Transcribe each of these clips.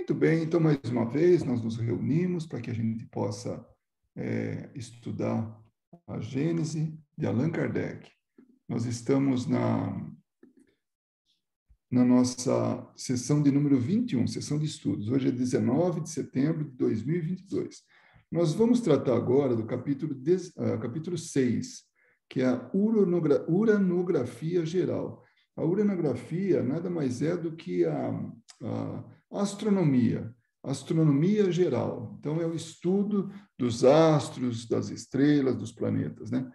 Muito bem, então, mais uma vez, nós nos reunimos para que a gente possa estudar a Gênese de Allan Kardec. Nós estamos na nossa sessão de número 21, sessão de estudos. Hoje é 19 de setembro de 2022. Nós vamos tratar agora do capítulo 6, que é a uranografia geral. A uranografia nada mais é do que a astronomia geral. Então, é o estudo dos astros, das estrelas, dos planetas, né?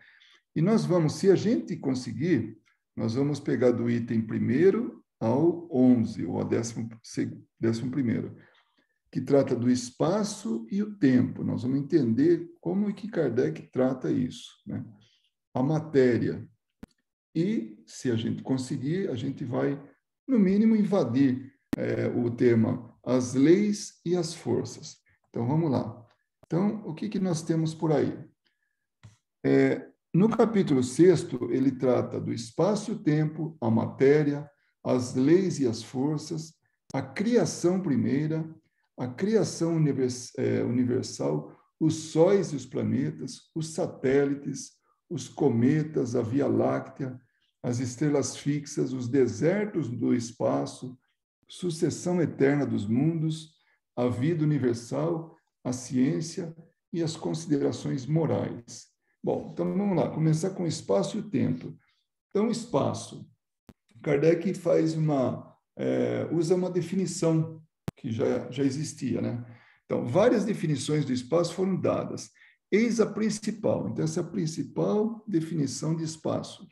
E nós vamos, se a gente conseguir, nós vamos pegar do item 1º ao 11, ou ao 11º, que trata do espaço e o tempo. Nós vamos entender como é que Kardec trata isso, né? A matéria. E, se a gente conseguir, a gente vai, no mínimo, invadir o tema as leis e as forças. Então, vamos lá. Então, o que nós temos por aí? No capítulo 6º, ele trata do espaço e o tempo, a matéria, as leis e as forças, a criação primeira, a criação universal, os sóis e os planetas, os satélites, os cometas, a Via Láctea, as estrelas fixas, os desertos do espaço, sucessão eterna dos mundos, a vida universal, a ciência e as considerações morais. Bom, então vamos lá, começar com o espaço e o tempo. Então, espaço. Kardec usa uma definição que já existia, né? Então, várias definições do espaço foram dadas. Eis a principal. Então, essa é a principal definição de espaço.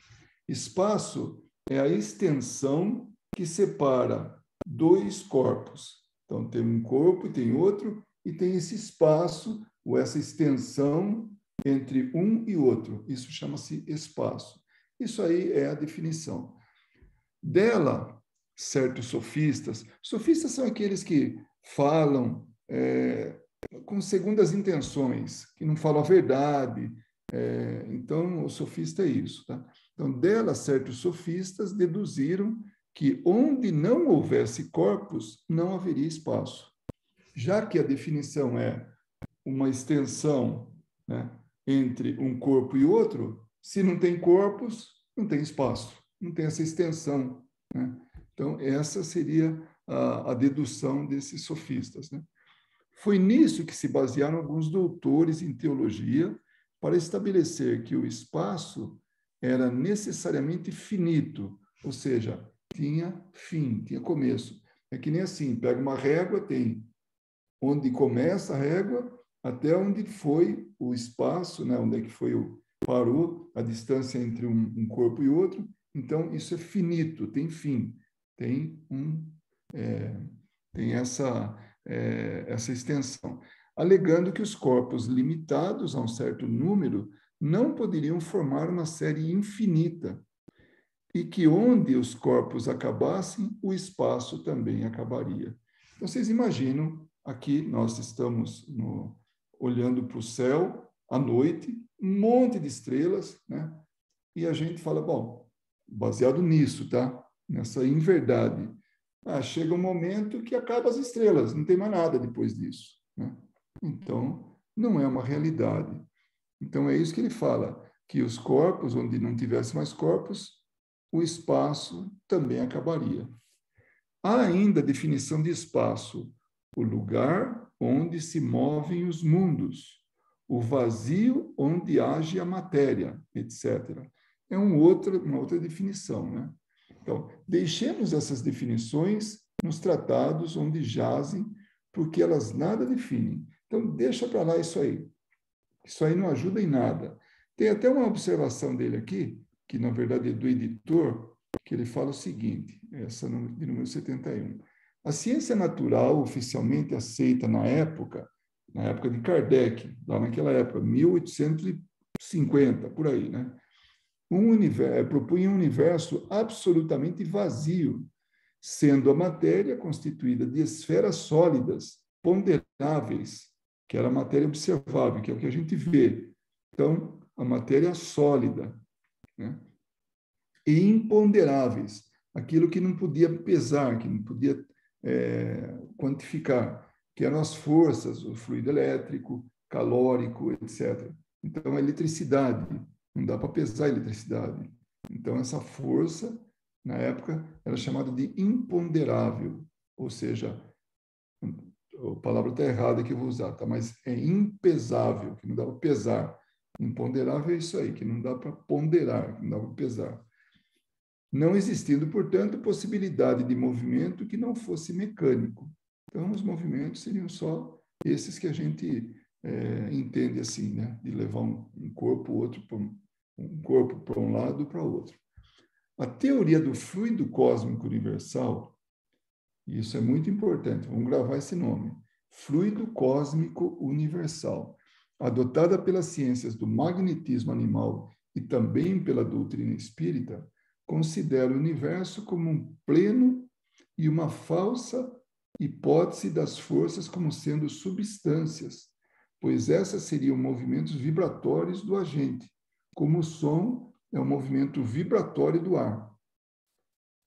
Espaço é a extensão que separa dois corpos. Então, tem um corpo e tem outro, e tem esse espaço, ou essa extensão entre um e outro. Isso chama-se espaço. Isso aí é a definição. Dela, certos sofistas são aqueles que falam com segundas intenções, que não falam a verdade. Então, o sofista é isso, tá? Então, dela, certos sofistas deduziram que onde não houvesse corpos, não haveria espaço. Já que a definição é uma extensão, né, entre um corpo e outro, se não tem corpos, não tem espaço, não tem essa extensão, né? Então, essa seria a dedução desses sofistas, né? Foi nisso que se basearam alguns doutores em teologia para estabelecer que o espaço era necessariamente finito, ou seja, tinha fim, tinha começo. É que nem assim, pega uma régua, tem onde começa a régua até onde foi o espaço, né? Onde é que parou a distância entre um corpo e outro. Então, isso é finito, tem fim, tem essa extensão, alegando que os corpos limitados a um certo número não poderiam formar uma série infinita e que onde os corpos acabassem, o espaço também acabaria. Então, vocês imaginam, aqui nós estamos olhando para o céu à noite, um monte de estrelas, né? E a gente fala, bom, baseado nisso, tá? Nessa inverdade. Chega um momento que acaba as estrelas, não tem mais nada depois disso, né? Então, não é uma realidade. Então, é isso que ele fala, que os corpos, onde não tivesse mais corpos, o espaço também acabaria. Há ainda a definição de espaço, o lugar onde se movem os mundos, o vazio onde age a matéria, etc. É uma outra definição, né? Então, deixemos essas definições nos tratados onde jazem, porque elas nada definem. Então, deixa para lá isso aí. Isso aí não ajuda em nada. Tem até uma observação dele aqui, que na verdade é do editor, que ele fala o seguinte, essa de número 71. A ciência natural oficialmente aceita na época de Kardec, lá naquela época, 1850, por aí, né? Propunha um universo absolutamente vazio, sendo a matéria constituída de esferas sólidas, ponderáveis, que era a matéria observável, que é o que a gente vê. Então, a matéria sólida, né? E imponderáveis, aquilo que não podia pesar, que não podia quantificar, que eram as forças, o fluido elétrico, calórico, etc. Então, a eletricidade, não dá para pesar a eletricidade. Então, essa força, na época, era chamada de imponderável, ou seja, a palavra está errada que eu vou usar, tá? Mas é impesável, que não dá para pesar. Imponderável é isso aí, que não dá para ponderar, que não dá para pesar. Não existindo, portanto, possibilidade de movimento que não fosse mecânico. Então, os movimentos seriam só esses que a gente entende assim, né? De levar um corpo para um lado ou para outro. A teoria do fluido cósmico universal, e isso é muito importante, vamos gravar esse nome, fluido cósmico universal, adotada pelas ciências do magnetismo animal e também pela doutrina espírita, considera o universo como um pleno e uma falsa hipótese das forças como sendo substâncias, pois essas seriam movimentos vibratórios do agente, como o som é um movimento vibratório do ar.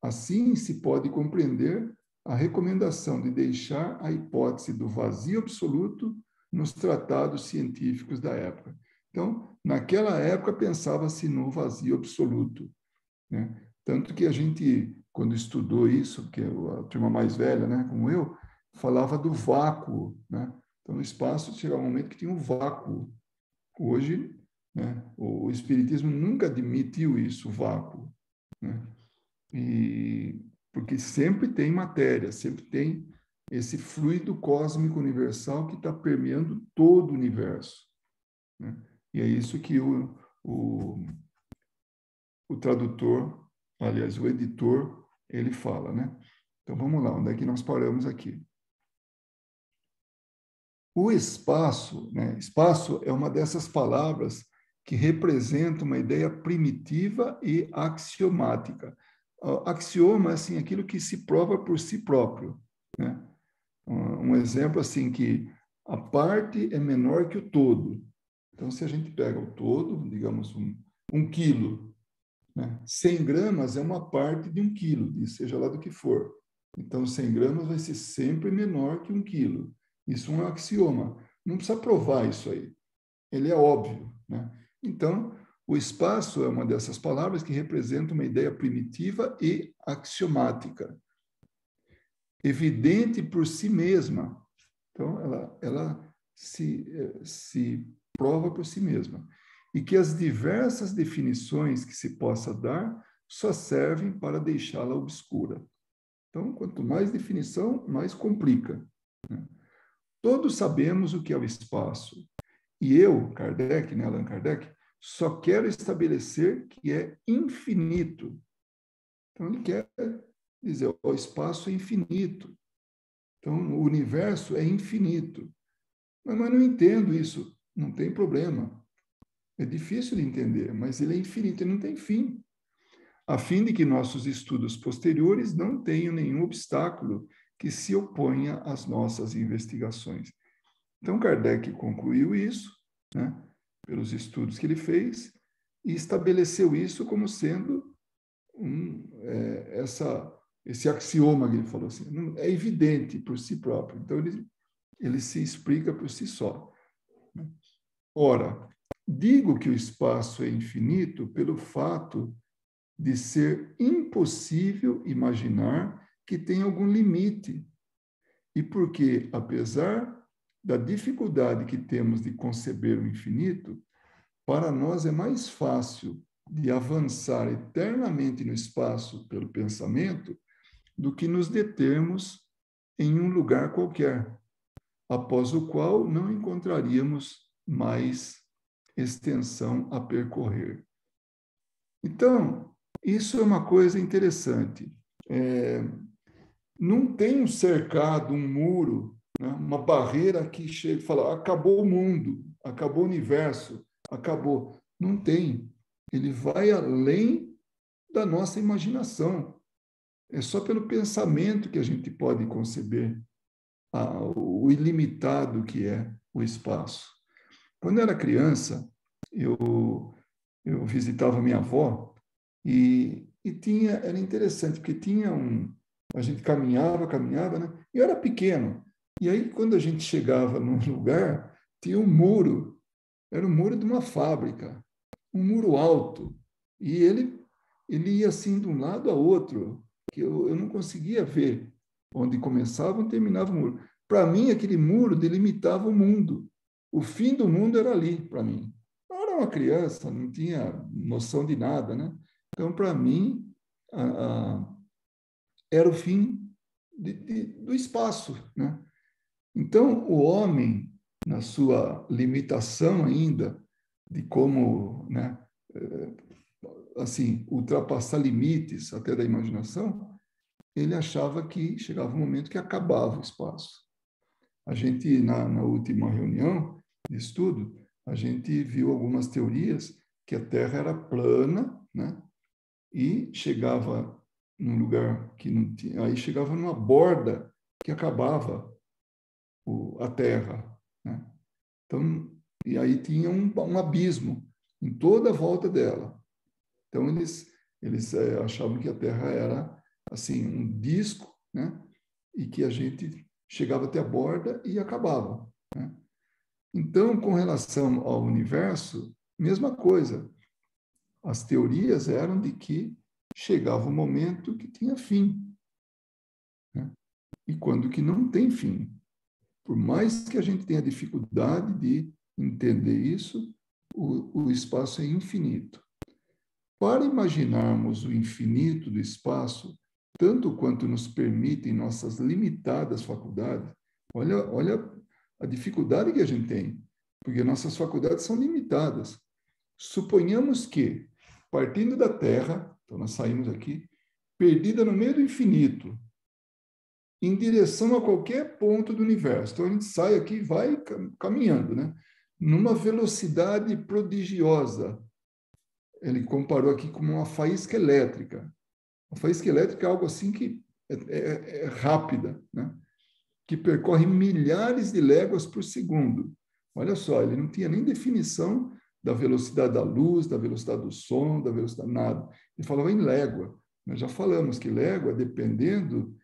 Assim, se pode compreender a recomendação de deixar a hipótese do vazio absoluto nos tratados científicos da época. Então, naquela época, pensava-se no vazio absoluto, né? Tanto que a gente, quando estudou isso, que a turma mais velha, né, como eu, falava do vácuo, né? Então, no espaço chegava um momento que tinha um vácuo. Hoje, né, o Espiritismo nunca admitiu isso, o vácuo, né? E porque sempre tem matéria, sempre tem esse fluido cósmico universal que está permeando todo o universo, né? E é isso que o tradutor, aliás, o editor, ele fala, né? Então vamos lá, onde é que nós paramos aqui? O espaço, né? Espaço é uma dessas palavras que representa uma ideia primitiva e axiomática. Axioma, assim, aquilo que se prova por si próprio, né? Um exemplo, assim, que a parte é menor que o todo. Então, se a gente pega o todo, digamos, um quilo, né? 100 gramas é uma parte de 1 quilo, seja lá do que for. Então, 100 gramas vai ser sempre menor que 1 quilo. Isso é um axioma. Não precisa provar isso aí. Ele é óbvio, né? Então, o espaço é uma dessas palavras que representa uma ideia primitiva e axiomática, evidente por si mesma. Então, ela se prova por si mesma. E que as diversas definições que se possa dar só servem para deixá-la obscura. Então, quanto mais definição, mais complica, né? Todos sabemos o que é o espaço. E eu, Kardec, né, Allan Kardec, só quero estabelecer que é infinito. Então, ele quer dizer, o espaço é infinito. Então, o universo é infinito. Mas não entendo isso. Não tem problema. É difícil de entender, mas ele é infinito, ele não tem fim. A fim de que nossos estudos posteriores não tenham nenhum obstáculo que se oponha às nossas investigações. Então, Kardec concluiu isso, né, pelos estudos que ele fez, e estabeleceu isso como sendo esse axioma que ele falou assim, é evidente por si próprio. Então, ele se explica por si só. Ora, digo que o espaço é infinito pelo fato de ser impossível imaginar que tem algum limite, e porque, apesar da dificuldade que temos de conceber o infinito, para nós é mais fácil de avançar eternamente no espaço pelo pensamento do que nos determos em um lugar qualquer, após o qual não encontraríamos mais extensão a percorrer. Então, isso é uma coisa interessante. Não tem um cercado, um muro, né, uma barreira que chega e fala, acabou o mundo, acabou o universo, acabou. Não tem. Ele vai além da nossa imaginação. É só pelo pensamento que a gente pode conceber o ilimitado que é o espaço. Quando eu era criança, eu visitava minha avó e era interessante, porque tinha a gente caminhava, né? E eu era pequeno. E aí, quando a gente chegava num lugar, tinha um muro. Era o muro de uma fábrica, um muro alto. E ele ia assim de um lado a outro, que eu não conseguia ver onde começava e terminava o muro. Para mim, aquele muro delimitava o mundo. O fim do mundo era ali, para mim. Eu era uma criança, não tinha noção de nada, né? Então, para mim, era o fim do espaço, né? Então, o homem, na sua limitação ainda, de como, né, assim, ultrapassar limites até da imaginação, ele achava que chegava um momento que acabava o espaço. A gente, na última reunião de estudo, a gente viu algumas teorias que a Terra era plana, né? E chegava num lugar que não tinha, aí chegava numa borda que acabava a Terra, né? Então, e aí tinha um abismo em toda a volta dela. Então, eles achavam que a Terra era, assim, um disco, né? E que a gente chegava até a borda e acabava, né? Então, com relação ao universo, mesma coisa. As teorias eram de que chegava um momento que tinha fim, né? E quando que não tem fim. Por mais que a gente tenha dificuldade de entender isso, o espaço é infinito. Para imaginarmos o infinito do espaço, tanto quanto nos permitem nossas limitadas faculdades, olha a dificuldade que a gente tem, porque nossas faculdades são limitadas. Suponhamos que, partindo da Terra, então nós saímos aqui, perdida no meio do infinito, em direção a qualquer ponto do universo. Então a gente sai aqui e vai caminhando, né? Numa velocidade prodigiosa. Ele comparou aqui com uma faísca elétrica. A faísca elétrica é algo assim que é rápida, né? Que percorre milhares de léguas por segundo. Olha só, ele não tinha nem definição da velocidade da luz, da velocidade do som, da velocidade nada. Ele falava em légua. Nós já falamos que légua, dependendo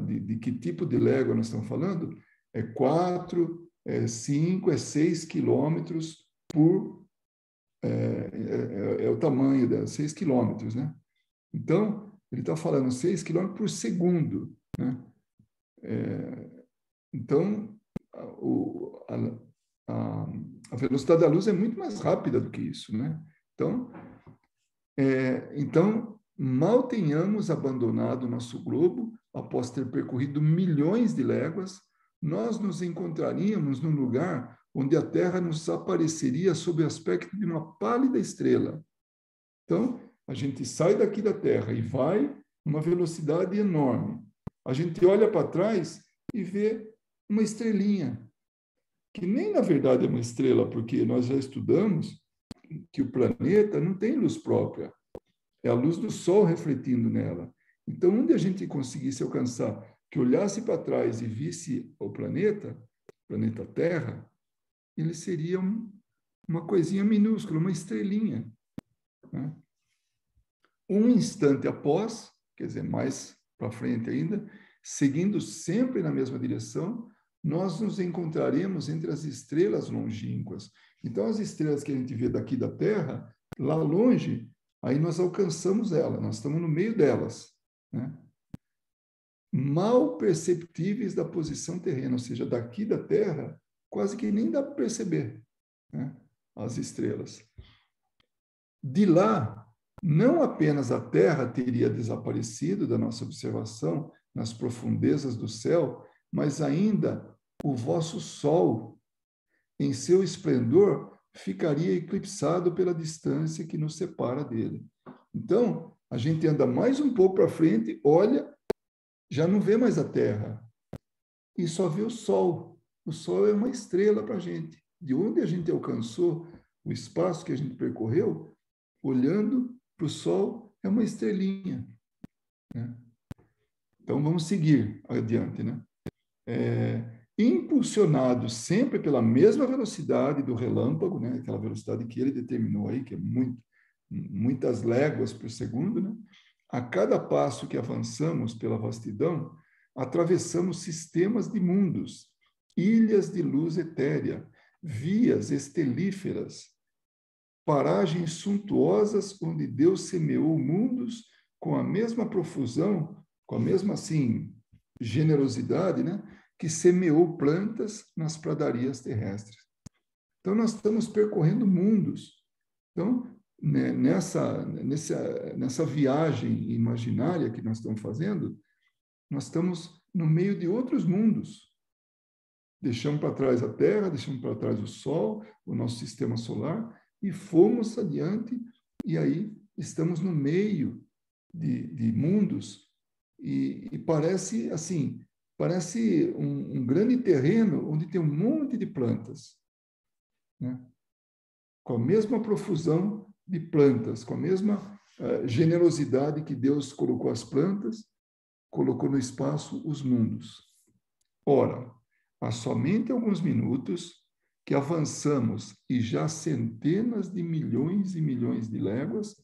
de que tipo de légua nós estamos falando, é 4, 5, 6 quilômetros por... É o tamanho dela, 6 quilômetros, né? Então, ele está falando 6 quilômetros por segundo, né? Então, a velocidade da luz é muito mais rápida do que isso, né? Então, mal tenhamos abandonado o nosso globo, após ter percorrido milhões de léguas, nós nos encontraríamos num lugar onde a Terra nos apareceria sob o aspecto de uma pálida estrela. Então, a gente sai daqui da Terra e vai numa velocidade enorme. A gente olha para trás e vê uma estrelinha, que nem na verdade é uma estrela, porque nós já estudamos que o planeta não tem luz própria. É a luz do Sol refletindo nela. Então, onde a gente conseguisse alcançar, que olhasse para trás e visse o planeta Terra, ele seria uma coisinha minúscula, uma estrelinha, né? Um instante após, quer dizer, mais para frente ainda, seguindo sempre na mesma direção, nós nos encontraremos entre as estrelas longínquas. Então, as estrelas que a gente vê daqui da Terra, lá longe, aí nós alcançamos ela, nós estamos no meio delas, né? Mal perceptíveis da posição terrena, ou seja, daqui da Terra, quase que nem dá para perceber, né, as estrelas. De lá, não apenas a Terra teria desaparecido da nossa observação nas profundezas do céu, mas ainda o vosso Sol, em seu esplendor, ficaria eclipsado pela distância que nos separa dele. Então, a gente anda mais um pouco para frente, olha, já não vê mais a Terra e só vê o Sol. O Sol é uma estrela para a gente. De onde a gente alcançou o espaço que a gente percorreu, olhando para o Sol, é uma estrelinha, né? Então, vamos seguir adiante, né? Impulsionado sempre pela mesma velocidade do relâmpago, né? Aquela velocidade que ele determinou aí, que é muitas léguas por segundo, né? a cada passo que avançamos pela vastidão, atravessamos sistemas de mundos, ilhas de luz etérea, vias estelíferas, paragens suntuosas onde Deus semeou mundos com a mesma profusão, com a mesma, assim, generosidade, né, que semeou plantas nas pradarias terrestres. Então, nós estamos percorrendo mundos. Então, né, nessa viagem imaginária que nós estamos fazendo, nós estamos no meio de outros mundos. Deixamos para trás a Terra, deixamos para trás o Sol, o nosso sistema solar, e fomos adiante, e aí estamos no meio de mundos, e parece assim, parece um grande terreno onde tem um monte de plantas, né? Com a mesma profusão de plantas, com a mesma generosidade que Deus colocou as plantas, colocou no espaço os mundos. Ora, há somente alguns minutos que avançamos e já centenas de milhões e milhões de léguas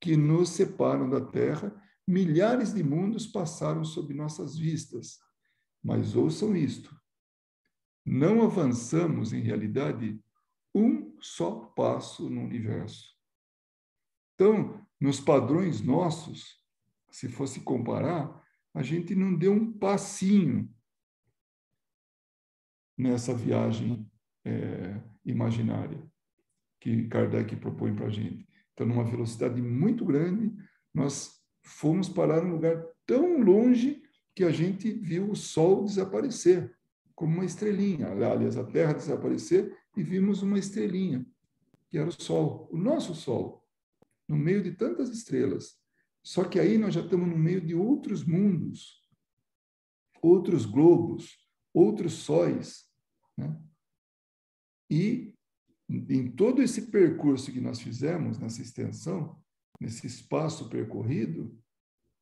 que nos separam da Terra, milhares de mundos passaram sob nossas vistas. Mas ouçam isto, não avançamos, em realidade, um só passo no universo. Então, nos padrões nossos, se fosse comparar, a gente não deu um passinho nessa viagem imaginária que Kardec propõe para a gente. Então, numa velocidade muito grande, nós fomos parar num lugar tão longe que a gente viu o Sol desaparecer, como uma estrelinha. Aliás, a Terra desaparecer e vimos uma estrelinha, que era o Sol, o nosso Sol, no meio de tantas estrelas. Só que aí nós já estamos no meio de outros mundos, outros globos, outros sóis, né? E em todo esse percurso que nós fizemos, nessa extensão, nesse espaço percorrido,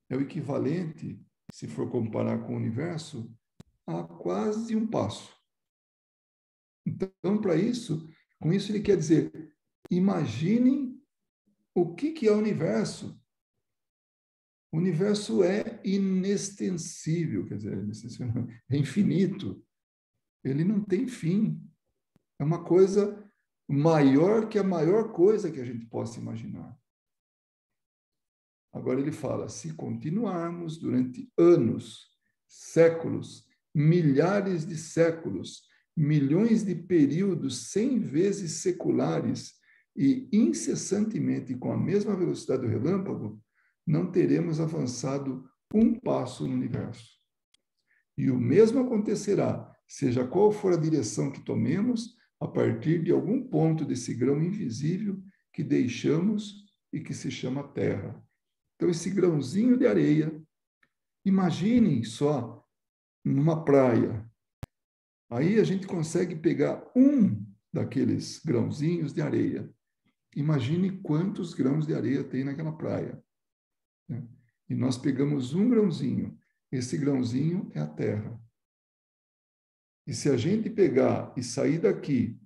é o equivalente, se for comparar com o universo, a quase um passo. Então, para isso, com isso ele quer dizer, imaginem o que é o universo. O universo é inextensível, quer dizer, é infinito. Ele não tem fim. É uma coisa maior que a maior coisa que a gente possa imaginar. Agora ele fala, se continuarmos durante anos, séculos, milhares de séculos, milhões de períodos 100 vezes seculares e incessantemente com a mesma velocidade do relâmpago, não teremos avançado um passo no universo. E o mesmo acontecerá, seja qual for a direção que tomemos, a partir de algum ponto desse grão invisível que deixamos e que se chama Terra. Então, esse grãozinho de areia, imaginem só numa praia. Aí a gente consegue pegar um daqueles grãozinhos de areia. Imagine quantos grãos de areia tem naquela praia, né? E nós pegamos um grãozinho. Esse grãozinho é a Terra. E se a gente pegar e sair daqui,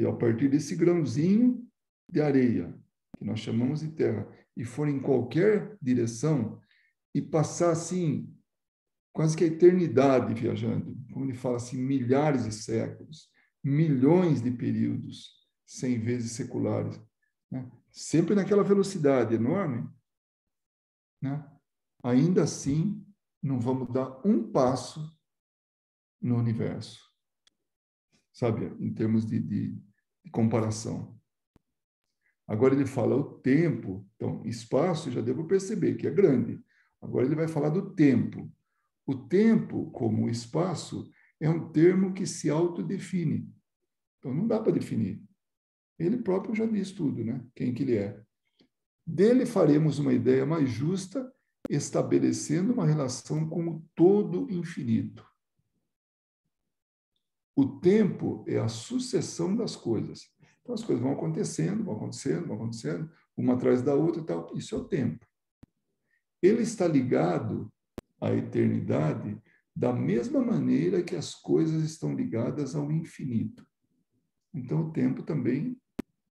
a partir desse grãozinho de areia, que nós chamamos de Terra, e for em qualquer direção, e passar assim, quase que a eternidade viajando, como ele fala assim, milhares de séculos, milhões de períodos, 100 vezes seculares, né? Sempre naquela velocidade enorme, né? Ainda assim, não vamos dar um passo no universo, sabe, em termos de comparação. Agora ele fala o tempo, então, espaço, já devo perceber que é grande. Agora ele vai falar do tempo. O tempo, como o espaço, é um termo que se autodefine. Então, não dá para definir. Ele próprio já diz tudo, né? Quem que ele é. Dele faremos uma ideia mais justa, estabelecendo uma relação com o todo infinito. O tempo é a sucessão das coisas. Então, as coisas vão acontecendo, vão acontecendo, vão acontecendo, uma atrás da outra e tal. Isso é o tempo. Ele está ligado à eternidade da mesma maneira que as coisas estão ligadas ao infinito. Então, o tempo também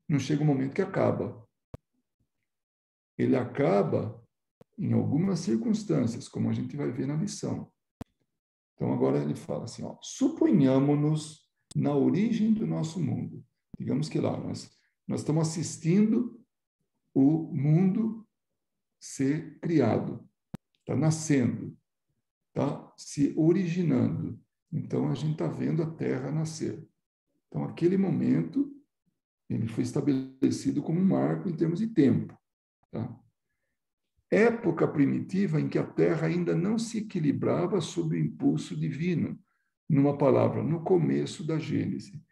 não chega um momento que acaba. Ele acaba em algumas circunstâncias, como a gente vai ver na lição. Então, agora ele fala assim, ó, suponhamos-nos na origem do nosso mundo. Digamos que lá, nós estamos assistindo o mundo ser criado, está nascendo, está se originando. Então, a gente está vendo a Terra nascer. Então, aquele momento, ele foi estabelecido como um marco em termos de tempo. Tá? Época primitiva em que a Terra ainda não se equilibrava sob o impulso divino, numa palavra, no começo da Gênese.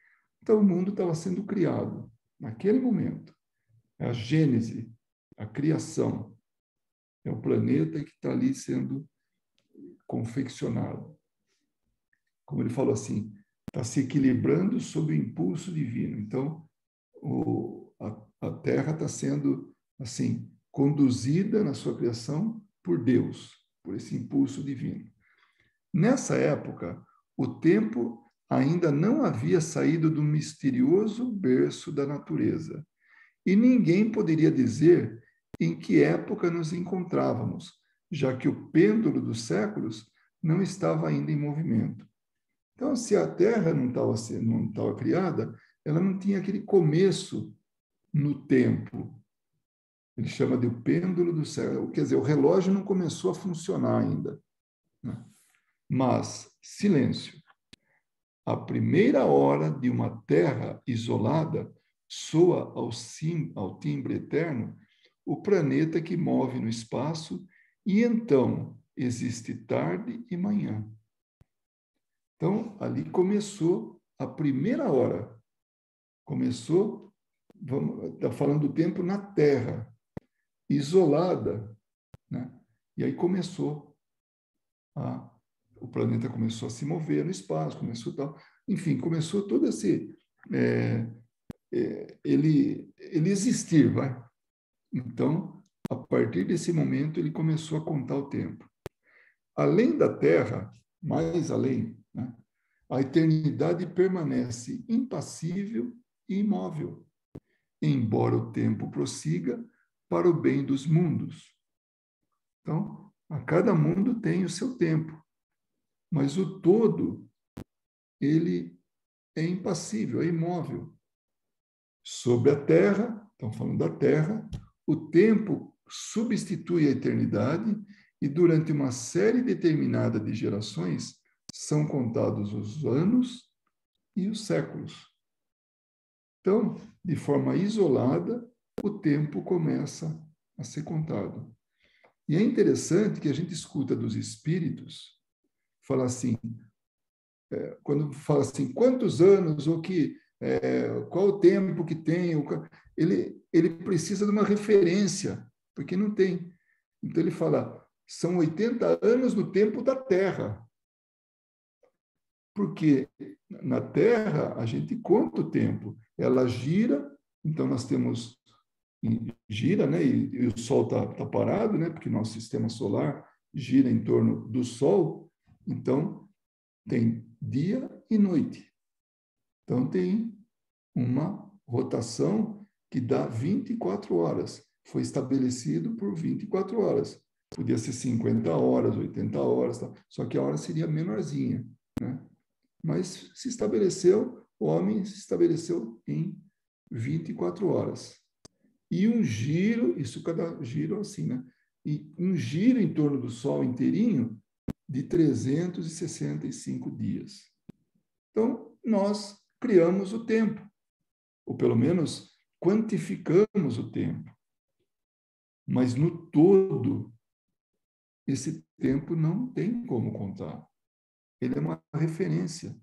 Então, o mundo estava sendo criado naquele momento. É a Gênese, a criação. É o planeta que está ali sendo confeccionado. Como ele falou assim, está se equilibrando sob o impulso divino. Então, a Terra está sendo, assim, conduzida na sua criação por Deus, por esse impulso divino. Nessa época, o tempo ainda não havia saído do misterioso berço da natureza, e ninguém poderia dizer em que época nos encontrávamos, já que o pêndulo dos séculos não estava ainda em movimento. Então, se a Terra não estava criada, ela não tinha aquele começo no tempo. Ele chama de o pêndulo do século. Quer dizer, o relógio não começou a funcionar ainda. Né? Mas, silêncio. A primeira hora de uma Terra isolada soa ao timbre eterno o planeta que move no espaço, e então existe tarde e manhã. Então, ali começou a primeira hora. Começou, está falando do tempo na Terra, isolada, né? E aí o planeta começou a se mover no espaço, começou tal, enfim, começou todo esse ele existir, vai. Então, a partir desse momento ele começou a contar o tempo. Além da Terra, mais além, né? A eternidade permanece impassível e imóvel, embora o tempo prossiga para o bem dos mundos. Então, a cada mundo tem o seu tempo, mas o todo, ele é impassível, é imóvel. Sobre a Terra, estamos falando da Terra, o tempo substitui a eternidade e durante uma série determinada de gerações são contados os anos e os séculos. Então, de forma isolada, o tempo começa a ser contado. E é interessante que a gente escuta dos espíritos falar assim, quando fala assim, quantos anos ou qual o tempo que tem, ele precisa de uma referência, porque não tem. Então ele fala, são 80 anos no tempo da Terra. Porque na Terra a gente conta o tempo, ela gira, então nós temos gira, né? E o Sol tá parado, né? Porque nosso sistema solar gira em torno do Sol, então tem dia e noite. Então tem uma rotação que dá 24 horas. Foi estabelecido por 24 horas. Podia ser 50 horas, 80 horas, tá? Só que a hora seria menorzinha, né? Mas se estabeleceu, o homem se estabeleceu em 24 horas. E um giro, isso cada giro assim, né? E um giro em torno do Sol inteirinho de 365 dias. Então, nós criamos o tempo, ou pelo menos quantificamos o tempo. Mas no todo, esse tempo não tem como contar. Ele é uma referência.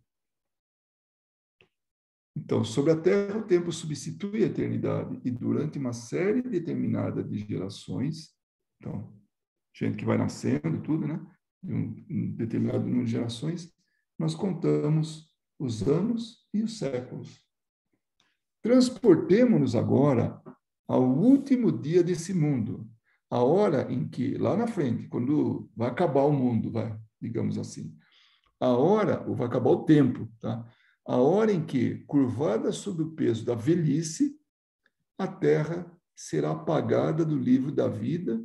Então, sobre a Terra, o tempo substitui a eternidade, e durante uma série determinada de gerações, então, gente que vai nascendo, tudo, né? De um determinado número de gerações, nós contamos os anos e os séculos. Transportemo-nos agora ao último dia desse mundo, a hora em que, lá na frente, quando vai acabar o mundo, digamos assim, a hora, ou vai acabar o tempo, tá? A hora em que, curvada sob o peso da velhice, a Terra será apagada do livro da vida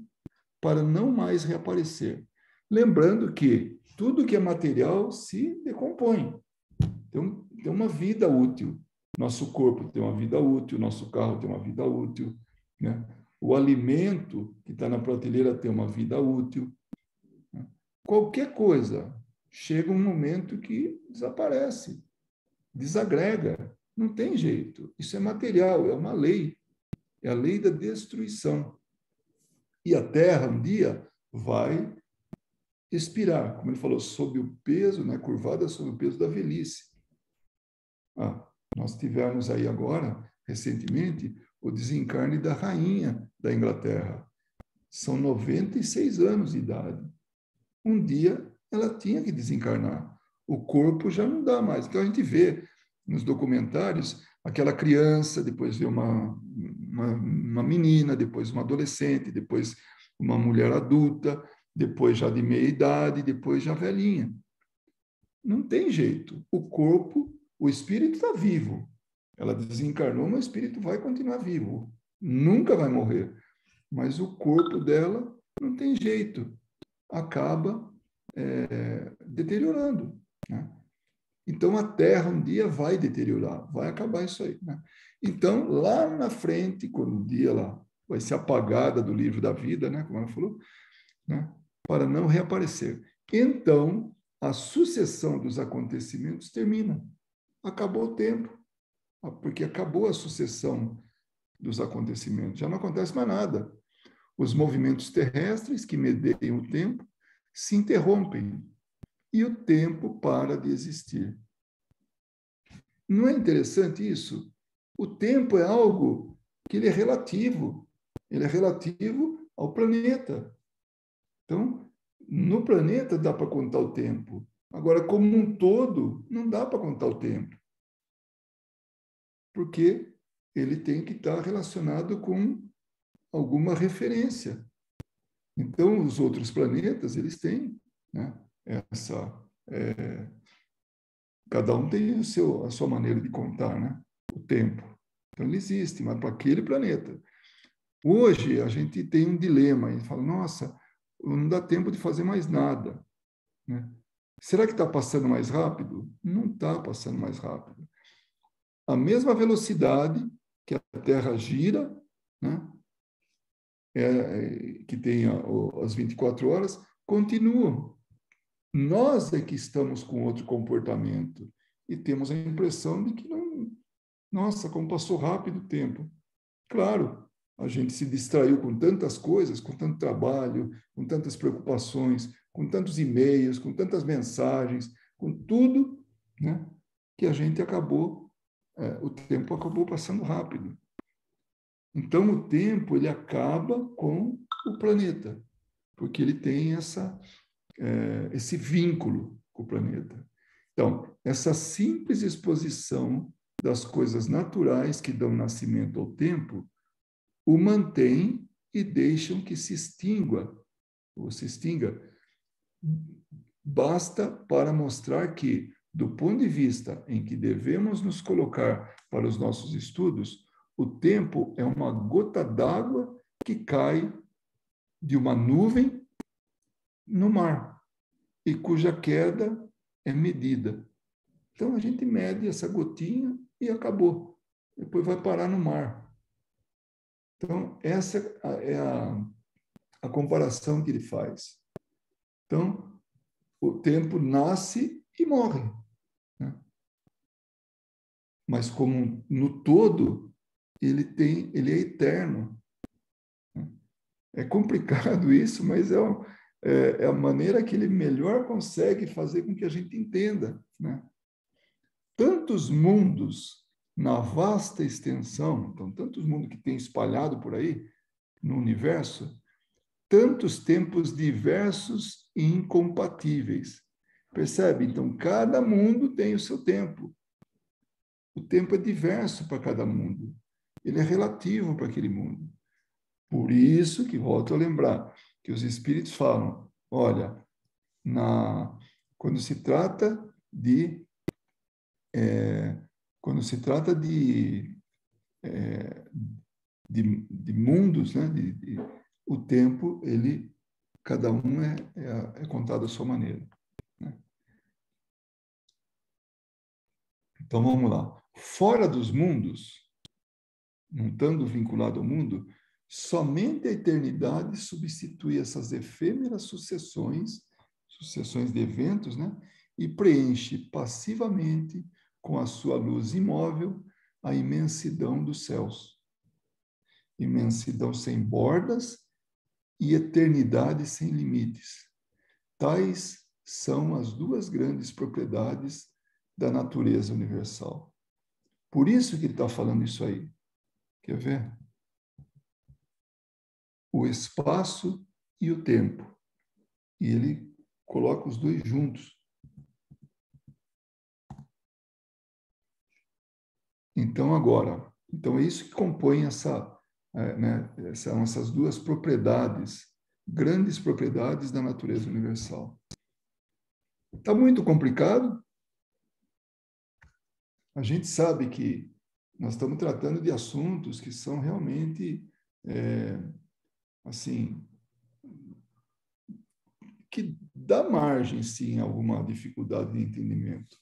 para não mais reaparecer. Lembrando que tudo que é material se decompõe. Tem uma vida útil. Nosso corpo tem uma vida útil, nosso carro tem uma vida útil, né? O alimento que está na prateleira tem uma vida útil. Né? Qualquer coisa, chega um momento que desaparece, desagrega. Não tem jeito. Isso é material, é uma lei. É a lei da destruição. E a Terra, um dia, vai expirar, como ele falou, sob o peso, né, curvada sob o peso da velhice. Nós tivemos aí agora, recentemente, o desencarne da rainha da Inglaterra. São 96 anos de idade. Um dia ela tinha que desencarnar. O corpo já não dá mais. Então a gente vê nos documentários aquela criança, depois vê uma menina, depois uma adolescente, depois uma mulher adulta, depois já de meia idade, depois já velhinha. Não tem jeito. O corpo, o espírito está vivo. Ela desencarnou, mas o espírito vai continuar vivo. Nunca vai morrer. Mas o corpo dela não tem jeito. Acaba deteriorando. Né? Então, a Terra um dia vai deteriorar, vai acabar isso aí. Né? Então, lá na frente, quando um dia ela vai ser apagada do livro da vida, né, como ela falou, né, para não reaparecer. Então, a sucessão dos acontecimentos termina. Acabou o tempo, porque acabou a sucessão dos acontecimentos. Já não acontece mais nada. Os movimentos terrestres que medeiam o tempo se interrompem e o tempo para de existir. Não é interessante isso? O tempo é algo que ele é relativo. Ele é relativo ao planeta. Então, no planeta dá para contar o tempo. Agora, como um todo, não dá para contar o tempo. Porque ele tem que estar relacionado com alguma referência. Então, os outros planetas, eles têm, né, cada um tem a sua maneira de contar, né, o tempo. Então, ele existe, mas para aquele planeta. Hoje, a gente tem um dilema, a gente fala, nossa, não dá tempo de fazer mais nada. Né? Será que está passando mais rápido? Não está passando mais rápido. A mesma velocidade que a Terra gira, né, que tem as 24 horas, continuam. Nós é que estamos com outro comportamento e temos a impressão de que não, nossa, como passou rápido o tempo. Claro, a gente se distraiu com tantas coisas, com tanto trabalho, com tantas preocupações, com tantos e-mails, com tantas mensagens, com tudo, né, que a gente acabou, o tempo acabou passando rápido. Então, o tempo, ele acaba com o planeta, porque ele tem esse vínculo com o planeta. Então, essa simples exposição das coisas naturais que dão nascimento ao tempo o mantém e deixam que se extinga, ou se extinga. Basta para mostrar que, do ponto de vista em que devemos nos colocar para os nossos estudos, o tempo é uma gota d'água que cai de uma nuvem no mar e cuja queda é medida. Então, a gente mede essa gotinha e acabou. Depois vai parar no mar. Então, essa é a comparação que ele faz. Então, o tempo nasce e morre. Né? Mas como no todo, ele é eterno. É complicado isso, mas é a maneira que ele melhor consegue fazer com que a gente entenda. Né? Tantos mundos na vasta extensão, então, tantos mundos que tem espalhado por aí no universo, tantos tempos diversos e incompatíveis. Percebe? Então, cada mundo tem o seu tempo. O tempo é diverso para cada mundo. Ele é relativo para aquele mundo. Por isso que volto a lembrar que os espíritos falam, olha, quando se trata de de mundos, né, o tempo ele cada um é contado à sua maneira, né? Então, vamos lá. Fora dos mundos, não estando vinculado ao mundo, somente a eternidade substitui essas efêmeras sucessões de eventos, né? E preenche passivamente, com a sua luz imóvel, a imensidão dos céus. Imensidão sem bordas e eternidade sem limites. Tais são as duas grandes propriedades da natureza universal. Por isso que ele está falando isso aí. Quer ver? O espaço e o tempo. E ele coloca os dois juntos. Então, agora, é isso que compõe são essas duas propriedades, grandes propriedades da natureza universal. Está muito complicado? A gente sabe que nós estamos tratando de assuntos que são realmente, assim, que dá margem, sim, a alguma dificuldade de entendimento.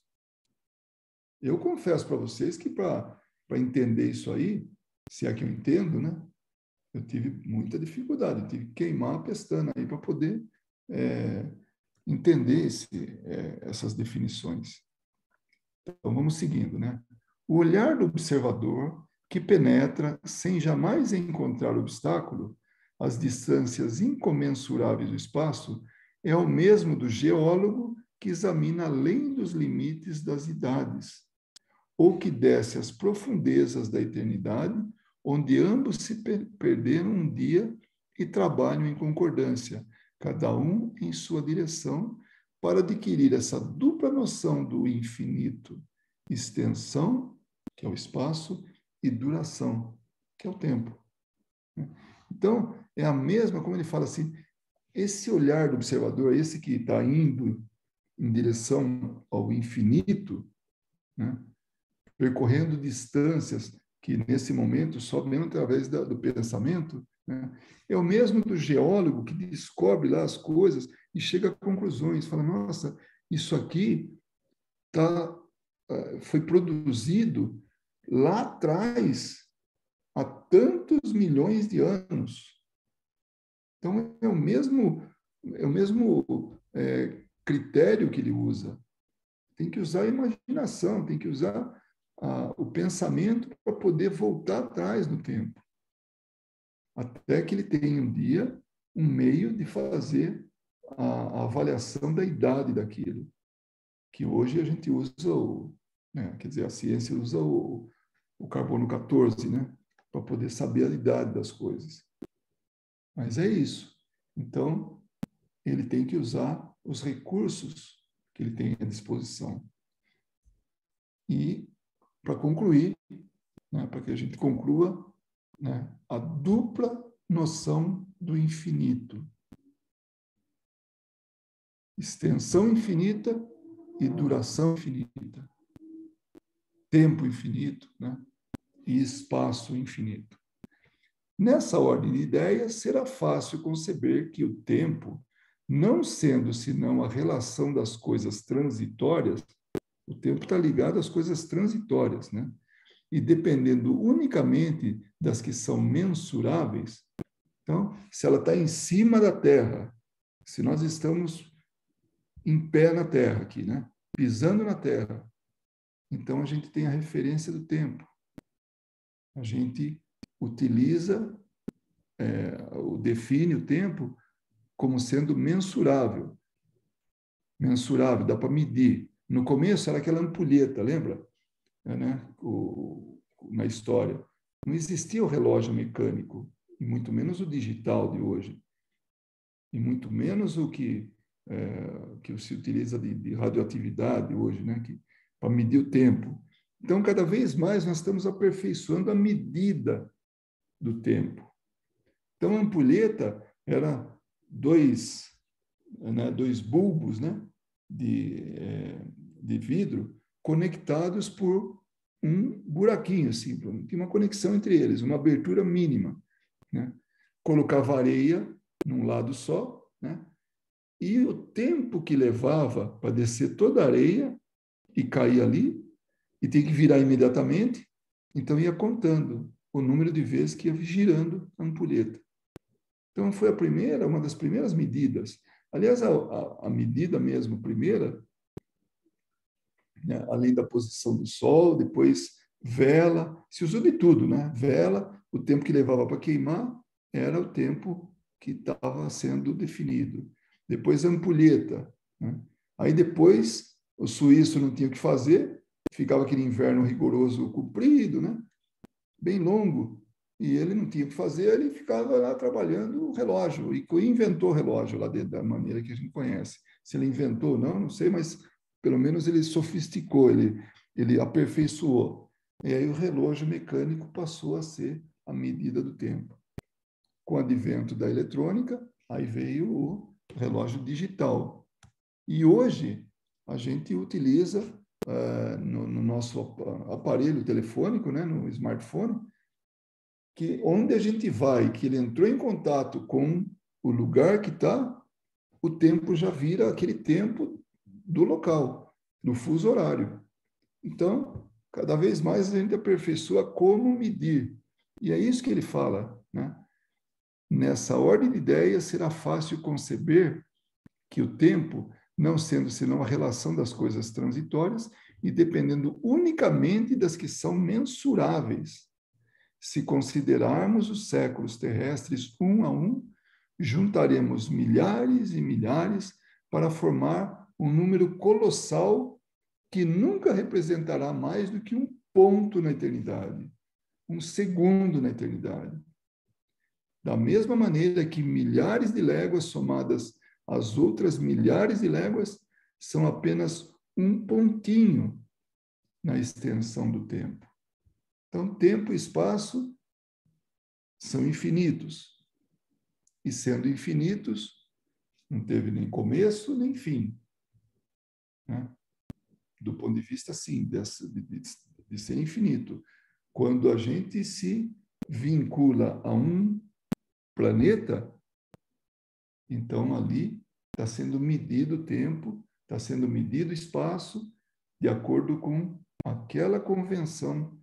Eu confesso para vocês que para entender isso aí, se é que eu entendo, né? Eu tive muita dificuldade, eu tive que queimar a pestana aí para poder entender essas definições. Então, vamos seguindo, né? O olhar do observador, que penetra, sem jamais encontrar obstáculo, as distâncias incomensuráveis do espaço, é o mesmo do geólogo que examina além dos limites das idades, ou que desce às profundezas da eternidade, onde ambos se perderam um dia e trabalham em concordância, cada um em sua direção, para adquirir essa dupla noção do infinito, extensão, que é o espaço, e duração, que é o tempo. Então, é a mesma, como ele fala assim, esse olhar do observador, esse que está indo em direção ao infinito, né? Percorrendo distâncias que, nesse momento, só mesmo através do pensamento, né? É o mesmo do geólogo que descobre lá as coisas e chega a conclusões, fala, nossa, isso aqui foi produzido lá atrás, há tantos milhões de anos. Então, é o mesmo critério que ele usa. Tem que usar a imaginação, tem que usar o pensamento para poder voltar atrás no tempo. Até que ele tenha um dia um meio de fazer a avaliação da idade daquilo. Que hoje a gente usa, quer dizer, a ciência usa o carbono 14, né? Para poder saber a idade das coisas. Mas é isso. Então, ele tem que usar os recursos que ele tem à disposição. E, para concluir, né, para que a gente conclua, né, a dupla noção do infinito. Extensão infinita e duração infinita. Tempo infinito, né, e espaço infinito. Nessa ordem de ideias, será fácil conceber que o tempo, não sendo senão a relação das coisas transitórias, o tempo está ligado às coisas transitórias, né? E dependendo unicamente das que são mensuráveis, então, se ela está em cima da Terra, se nós estamos em pé na Terra aqui, né? Pisando na Terra, então a gente tem a referência do tempo. A gente utiliza, define o tempo como sendo mensurável. Mensurável, dá para medir. No começo era aquela ampulheta, lembra? Né? Na história. Não existia o relógio mecânico, e muito menos o digital de hoje, e muito menos o que se utiliza de radioatividade hoje, né? Para medir o tempo. Então, cada vez mais nós estamos aperfeiçoando a medida do tempo. Então, a ampulheta era dois bulbos, né? de vidro conectados por um buraquinho, assim, tinha uma conexão entre eles, uma abertura mínima, né? Colocava areia num lado só né? E o tempo que levava para descer toda a areia e cair ali, e tem que virar imediatamente, então ia contando o número de vezes que ia girando a ampulheta. Então foi uma das primeiras medidas. Aliás, a medida mesmo, primeira, né, além da posição do sol, depois vela, se usou de tudo, né? Vela, o tempo que levava para queimar era o tempo que estava sendo definido. Depois a ampulheta, né? Aí depois o suíço não tinha o que fazer, ficava aquele inverno rigoroso comprido, né? Bem longo, e ele não tinha o que fazer, ele ficava lá trabalhando o relógio, e inventou o relógio lá dentro da maneira que a gente conhece. Se ele inventou ou não, não sei, mas pelo menos ele sofisticou, ele aperfeiçoou. E aí o relógio mecânico passou a ser a medida do tempo. Com o advento da eletrônica, aí veio o relógio digital. E hoje a gente utiliza no nosso aparelho telefônico, né, no smartphone, que onde a gente vai, que ele entrou em contato com o lugar que está, o tempo já vira aquele tempo do local, do fuso horário. Então, cada vez mais a gente aperfeiçoa como medir. E é isso que ele fala, né? Nessa ordem de ideias, será fácil conceber que o tempo, não sendo senão a relação das coisas transitórias e dependendo unicamente das que são mensuráveis. Se considerarmos os séculos terrestres um a um, juntaremos milhares e milhares para formar um número colossal que nunca representará mais do que um ponto na eternidade, um segundo na eternidade. Da mesma maneira que milhares de léguas somadas às outras milhares de léguas são apenas um pontinho na extensão do tempo. Então, tempo e espaço são infinitos. E sendo infinitos, não teve nem começo nem fim. Né? Do ponto de vista, sim, de ser infinito. Quando a gente se vincula a um planeta, então ali está sendo medido o tempo, está sendo medido o espaço, de acordo com aquela convenção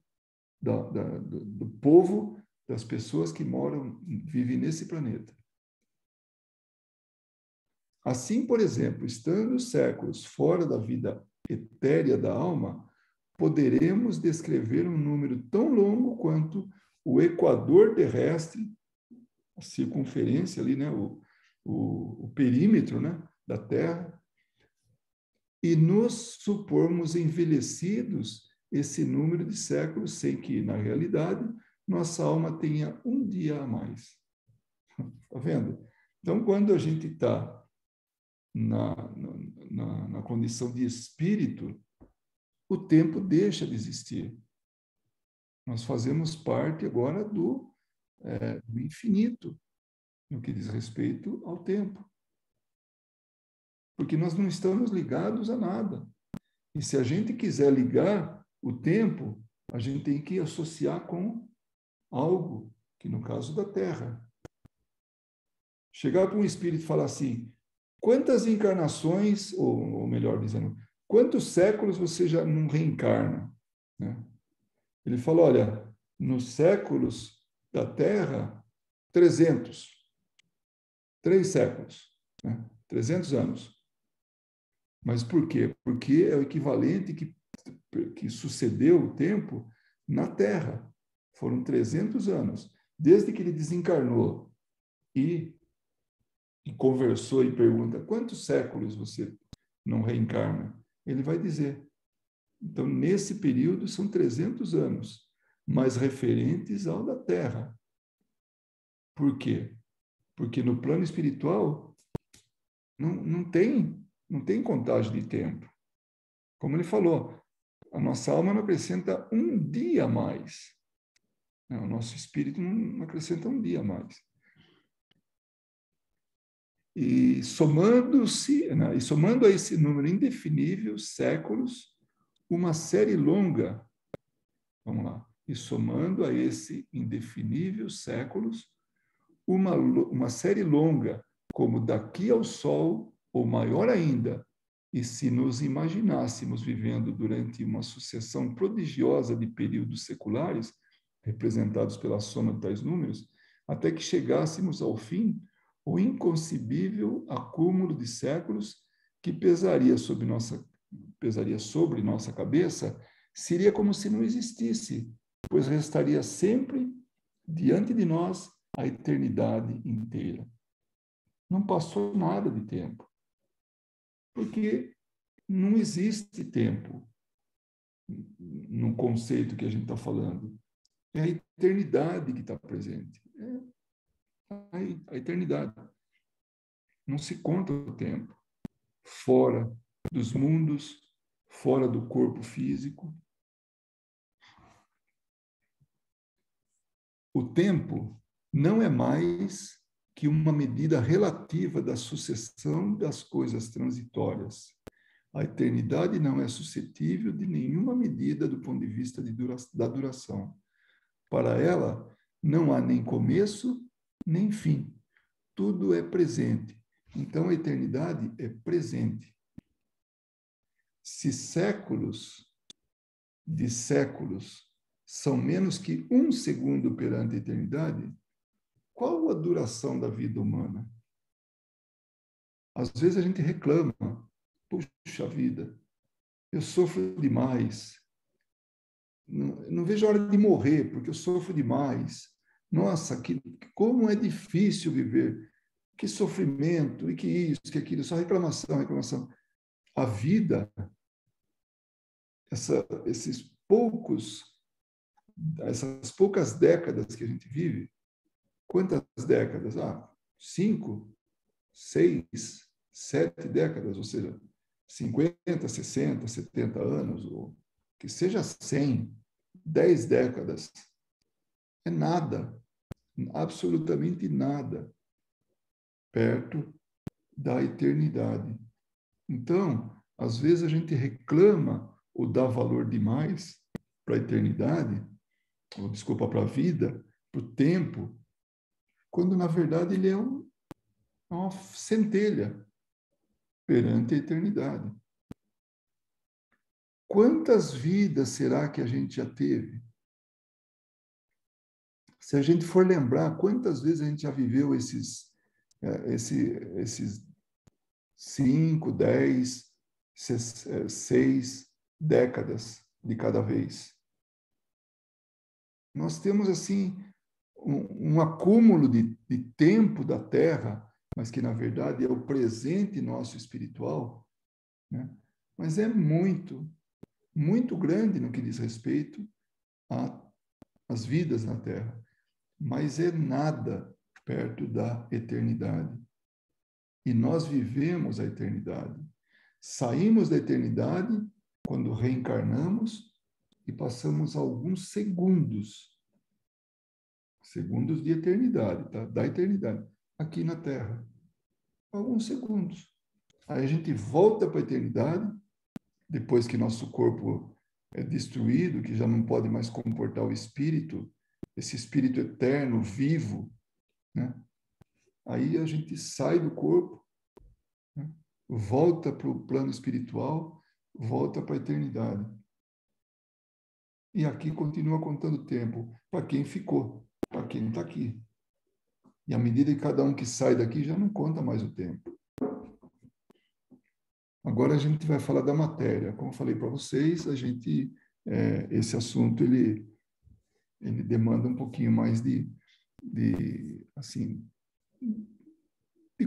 do povo, das pessoas que vivem nesse planeta. Assim, por exemplo, estando os séculos fora da vida etérea da alma, poderemos descrever um número tão longo quanto o equador terrestre, a circunferência ali, né, o perímetro, né, da Terra, e nos supormos envelhecidos esse número de séculos, sem que, na realidade, nossa alma tenha um dia a mais. Está vendo? Então, quando a gente está na condição de espírito, o tempo deixa de existir. Nós fazemos parte agora do infinito, no que diz respeito ao tempo. Porque nós não estamos ligados a nada. E se a gente quiser ligar o tempo, a gente tem que associar com algo, que no caso da Terra. Chegar para um espírito e falar assim, quantas encarnações, ou melhor dizendo, quantos séculos você já não reencarna? Né? Ele fala, olha, nos séculos da Terra, 300. 3 séculos. Né? 300 anos. Mas por quê? Porque é o equivalente que sucedeu o tempo na Terra. Foram 300 anos. Desde que ele desencarnou e conversou e pergunta, quantos séculos você não reencarna? Ele vai dizer. Então, nesse período, são 300 anos, mas referentes ao da Terra. Por quê? Porque no plano espiritual não tem contagem de tempo. Como ele falou, a nossa alma não acrescenta um dia a mais. O nosso espírito não acrescenta um dia a mais. E somando a esse número indefinível, séculos, uma série longa, vamos lá, e somando a esse indefinível séculos, uma série longa, como daqui ao Sol, ou maior ainda, e se nos imaginássemos vivendo durante uma sucessão prodigiosa de períodos seculares, representados pela soma de tais números, até que chegássemos ao fim, o inconcebível acúmulo de séculos que pesaria sobre nossa cabeça, seria como se não existisse, pois restaria sempre diante de nós a eternidade inteira. Não passou nada de tempo, porque não existe tempo no conceito que a gente está falando. É a eternidade que está presente. É a eternidade. Não se conta o tempo. Fora dos mundos, fora do corpo físico. O tempo não é mais que uma medida relativa da sucessão das coisas transitórias. A eternidade não é suscetível de nenhuma medida do ponto de vista da duração. Para ela, não há nem começo, nem fim. Tudo é presente. Então, a eternidade é presente. Se séculos de séculos são menos que um segundo perante a eternidade, qual a duração da vida humana? Às vezes a gente reclama, puxa vida, eu sofro demais, não vejo a hora de morrer, porque eu sofro demais. Nossa, como é difícil viver, que sofrimento, e que isso, que aquilo, só reclamação, reclamação. A vida, essas poucas décadas que a gente vive, quantas décadas? 5, 6, 7 décadas, ou seja, 50, 60, 70 anos, ou que seja 100, 10 décadas. É nada, absolutamente nada, perto da eternidade. Então, às vezes a gente reclama ou dá valor demais para a eternidade, ou desculpa, para a vida, para o tempo, quando na verdade ele é uma centelha perante a eternidade. Quantas vidas será que a gente já teve? Se a gente for lembrar, quantas vezes a gente já viveu esses 5, 10, 6 décadas de cada vez? Nós temos, assim, um acúmulo de tempo da Terra, mas que, na verdade, é o presente nosso espiritual, né? Mas é muito, muito grande no que diz respeito às vidas na Terra. Mas é nada perto da eternidade. E nós vivemos a eternidade. Saímos da eternidade quando reencarnamos e passamos alguns segundos de eternidade, tá? Da eternidade, aqui na Terra. Alguns segundos. Aí a gente volta para a eternidade, depois que nosso corpo é destruído, que já não pode mais comportar o espírito, esse espírito eterno, vivo, né? Aí a gente sai do corpo, né? Volta para o plano espiritual, volta para a eternidade. E aqui continua contando tempo para quem ficou, para quem está aqui. E à medida que cada um que sai daqui já não conta mais o tempo. Agora a gente vai falar da matéria. Como eu falei para vocês, esse assunto ele demanda um pouquinho mais de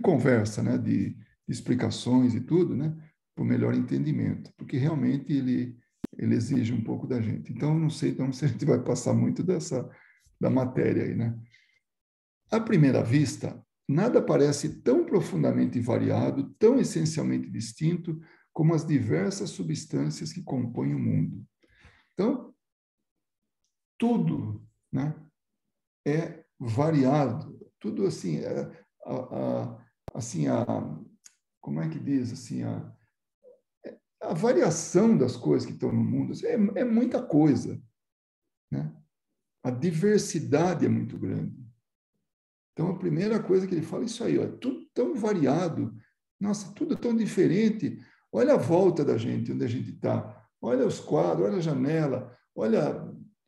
conversa, né? De explicações e tudo, né? Para o melhor entendimento, porque realmente ele exige um pouco da gente. Então, não sei se a gente vai passar muito da matéria aí, né? À primeira vista, nada parece tão profundamente variado, tão essencialmente distinto, como as diversas substâncias que compõem o mundo. Então, tudo, né, é variado, tudo assim, como é que diz, assim, a variação das coisas que estão no mundo é muita coisa, né? A diversidade é muito grande. Então, a primeira coisa que ele fala é isso aí, ó, tudo tão variado, nossa, tudo tão diferente. Olha a volta da gente, onde a gente está. Olha os quadros, olha a janela, olha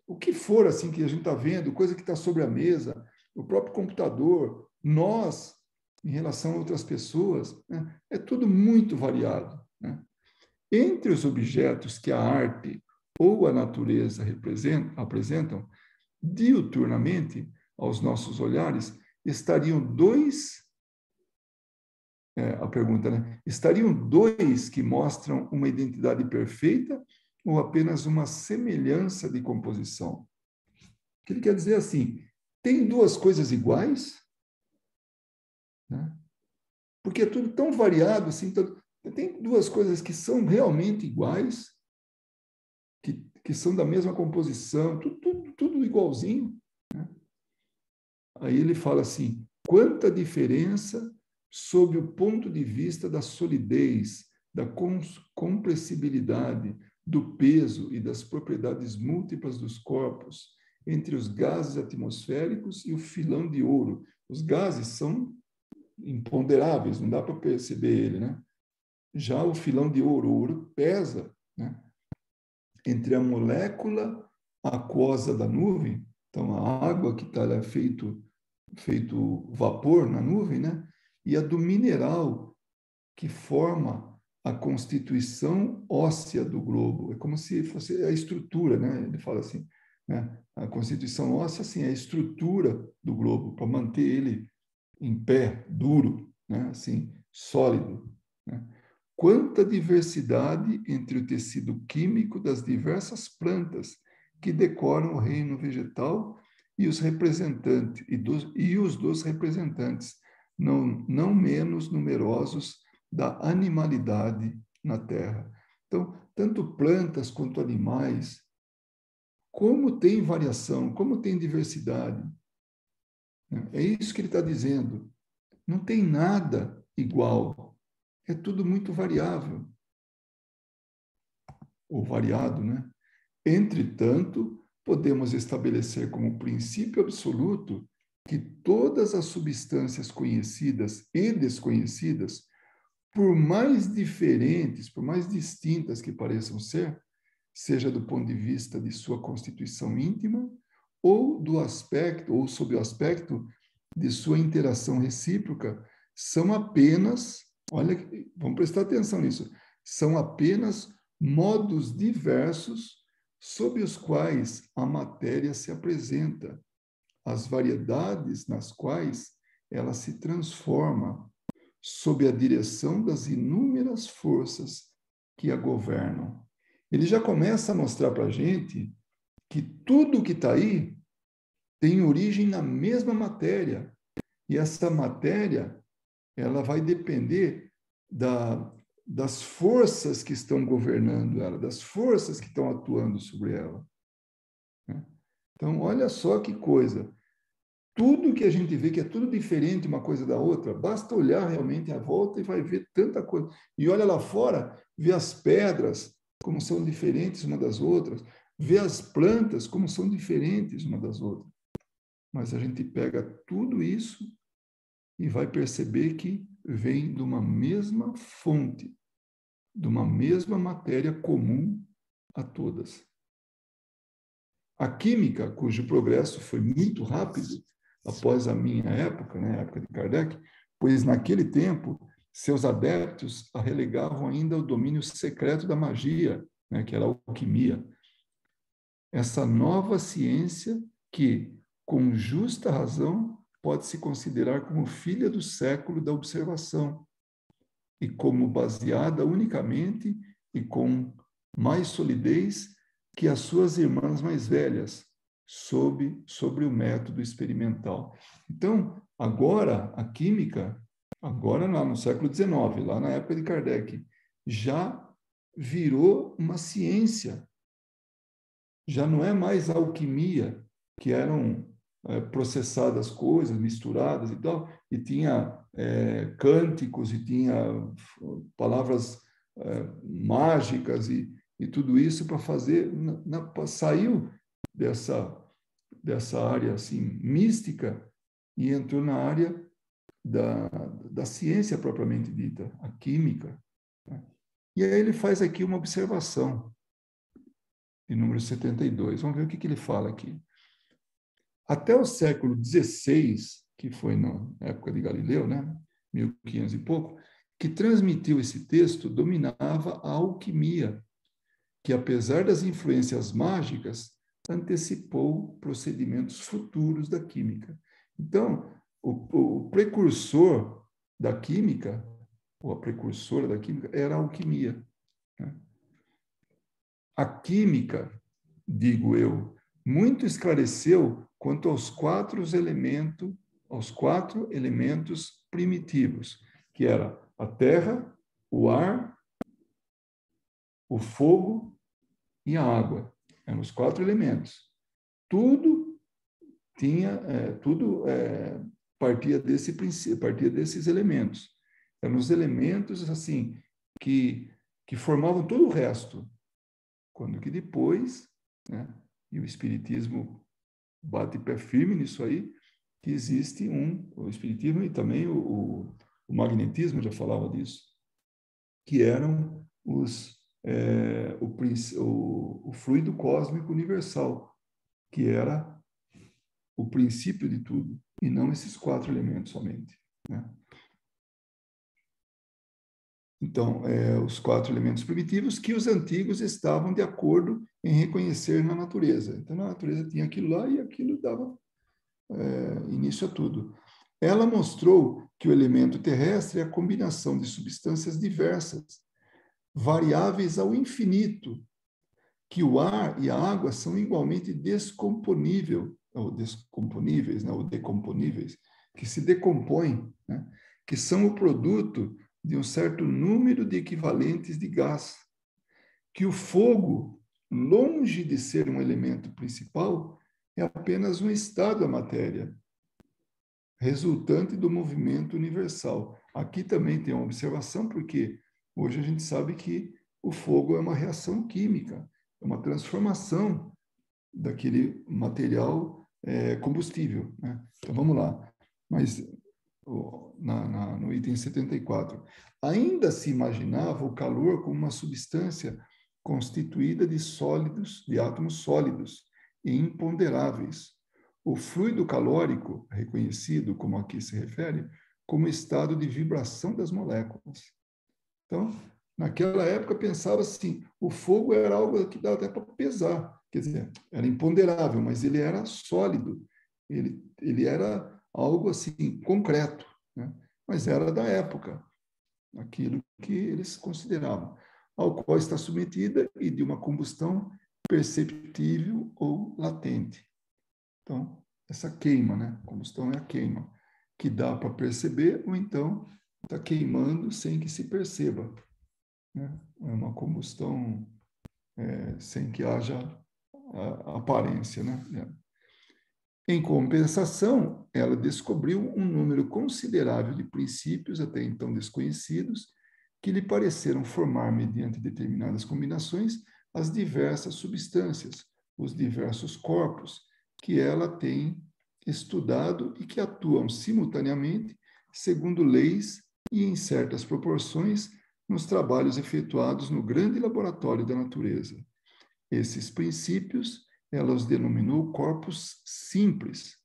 o que for assim que a gente está vendo, coisa que está sobre a mesa, o próprio computador, nós, em relação a outras pessoas, né? É tudo muito variado, né? Entre os objetos que a arte ou a natureza apresentam, diuturnamente, aos nossos olhares, estariam dois, a pergunta, né? Estariam dois que mostram uma identidade perfeita ou apenas uma semelhança de composição? O que ele quer dizer assim, tem duas coisas iguais? Né? Porque é tudo tão variado, assim, tem duas coisas que são realmente iguais, que são da mesma composição, tudo igualzinho. Né? Aí ele fala assim, quanta diferença sob o ponto de vista da solidez, da compressibilidade, do peso e das propriedades múltiplas dos corpos entre os gases atmosféricos e o filão de ouro. Os gases são imponderáveis, não dá para perceber ele, né? Já o filão de ouro, o ouro pesa, né? Entre a molécula aquosa da nuvem, então a água que está feito vapor na nuvem, né? E a do mineral que forma a constituição óssea do globo. É como se fosse a estrutura, né? Ele fala assim, né? A constituição óssea, assim, é a estrutura do globo, para manter ele em pé, duro, né? Assim, sólido. Né? Quanta diversidade entre o tecido químico das diversas plantas que decoram o reino vegetal e os representantes e os dos representantes, não menos numerosos da animalidade na Terra. Então, tanto plantas quanto animais, como tem variação, como tem diversidade. Né? É isso que ele está dizendo. Não tem nada igual. É tudo muito variável. Ou variado, né? Entretanto, podemos estabelecer como princípio absoluto que todas as substâncias conhecidas e desconhecidas, por mais diferentes, por mais distintas que pareçam ser, seja do ponto de vista de sua constituição íntima ou do aspecto ou sob o aspecto de sua interação recíproca, são apenas, olha, vamos prestar atenção nisso, são apenas modos diversos sob os quais a matéria se apresenta, as variedades nas quais ela se transforma sob a direção das inúmeras forças que a governam. Ele já começa a mostrar para a gente que tudo que está aí tem origem na mesma matéria. E essa matéria, ela vai depender das forças que estão governando ela, das forças que estão atuando sobre ela. Né? Então, olha só que coisa. Tudo que a gente vê, que é tudo diferente uma coisa da outra, basta olhar realmente à volta e vai ver tanta coisa. E olha lá fora, vê as pedras, como são diferentes uma das outras, vê as plantas, como são diferentes uma das outras. Mas a gente pega tudo isso e vai perceber que vem de uma mesma fonte, de uma mesma matéria comum a todas. A química, cujo progresso foi muito rápido após a minha época, né, a época de Kardec, pois naquele tempo seus adeptos a relegavam ainda ao domínio secreto da magia, né, que era a alquimia. Essa nova ciência que, com justa razão, pode se considerar como filha do século da observação e como baseada unicamente e com mais solidez que as suas irmãs mais velhas, sobre o método experimental. Então, agora, a química, agora lá no século XIX, lá na época de Kardec, já virou uma ciência. Já não é mais a alquimia, que eram processadas coisas, misturadas e tal, e tinha cânticos, e tinha palavras mágicas, e tudo isso para fazer, saiu dessa área assim mística e entrou na área da ciência propriamente dita, a química. Né? E aí ele faz aqui uma observação, de número 72. Vamos ver o que ele fala aqui. Até o século XVI, que foi na época de Galileu, né? 1500 e pouco, que transmitiu esse texto, dominava a alquimia, que, apesar das influências mágicas, antecipou procedimentos futuros da química. Então, o precursor da química, ou a precursora da química, era a alquimia. Né? A química, digo eu, muito esclareceu quanto aos quatro elementos primitivos, que era a terra, o ar, o fogo e a água. Eram os quatro elementos. Tudo partia desse princípio, partia desses elementos. Eram os elementos assim que formavam todo o resto. Quando que depois, né, e o espiritismo bate pé firme nisso aí, que existe o espiritismo e também o magnetismo já falava disso, que eram o fluido cósmico universal, que era o princípio de tudo, e não esses quatro elementos somente. Né? Então, os quatro elementos primitivos que os antigos estavam de acordo em reconhecer na natureza. Então, na natureza tinha aquilo lá e aquilo dava início a tudo. Ela mostrou que o elemento terrestre é a combinação de substâncias diversas, variáveis ao infinito, que o ar e a água são igualmente descomponíveis, né, ou decomponíveis, que se decompõem, né, que são o produto de um certo número de equivalentes de gás, que o fogo, longe de ser um elemento principal, é apenas um estado da matéria, resultante do movimento universal. Aqui também tem uma observação, porque hoje a gente sabe que o fogo é uma reação química, é uma transformação daquele material combustível. Né? Então, vamos lá. Mas, no item 74, ainda se imaginava o calor como uma substância constituída de sólidos, de átomos sólidos e imponderáveis. O fluido calórico, reconhecido, como aqui se refere, como estado de vibração das moléculas. Então, naquela época pensava assim, o fogo era algo que dava até para pesar, quer dizer, era imponderável, mas ele era sólido, ele era algo assim concreto, né? Mas era da época, aquilo que eles consideravam, ao qual está submetida e de uma combustão perceptível ou latente. Então, essa queima, né? Combustão é a queima, que dá para perceber ou então está queimando sem que se perceba. Né? É uma combustão sem que haja aparência. Né? Em compensação, ela descobriu um número considerável de princípios até então desconhecidos que lhe pareceram formar, mediante determinadas combinações, as diversas substâncias, os diversos corpos que ela tem estudado e que atuam simultaneamente, segundo leis e em certas proporções, nos trabalhos efetuados no grande laboratório da natureza. Esses princípios ela os denominou corpos simples,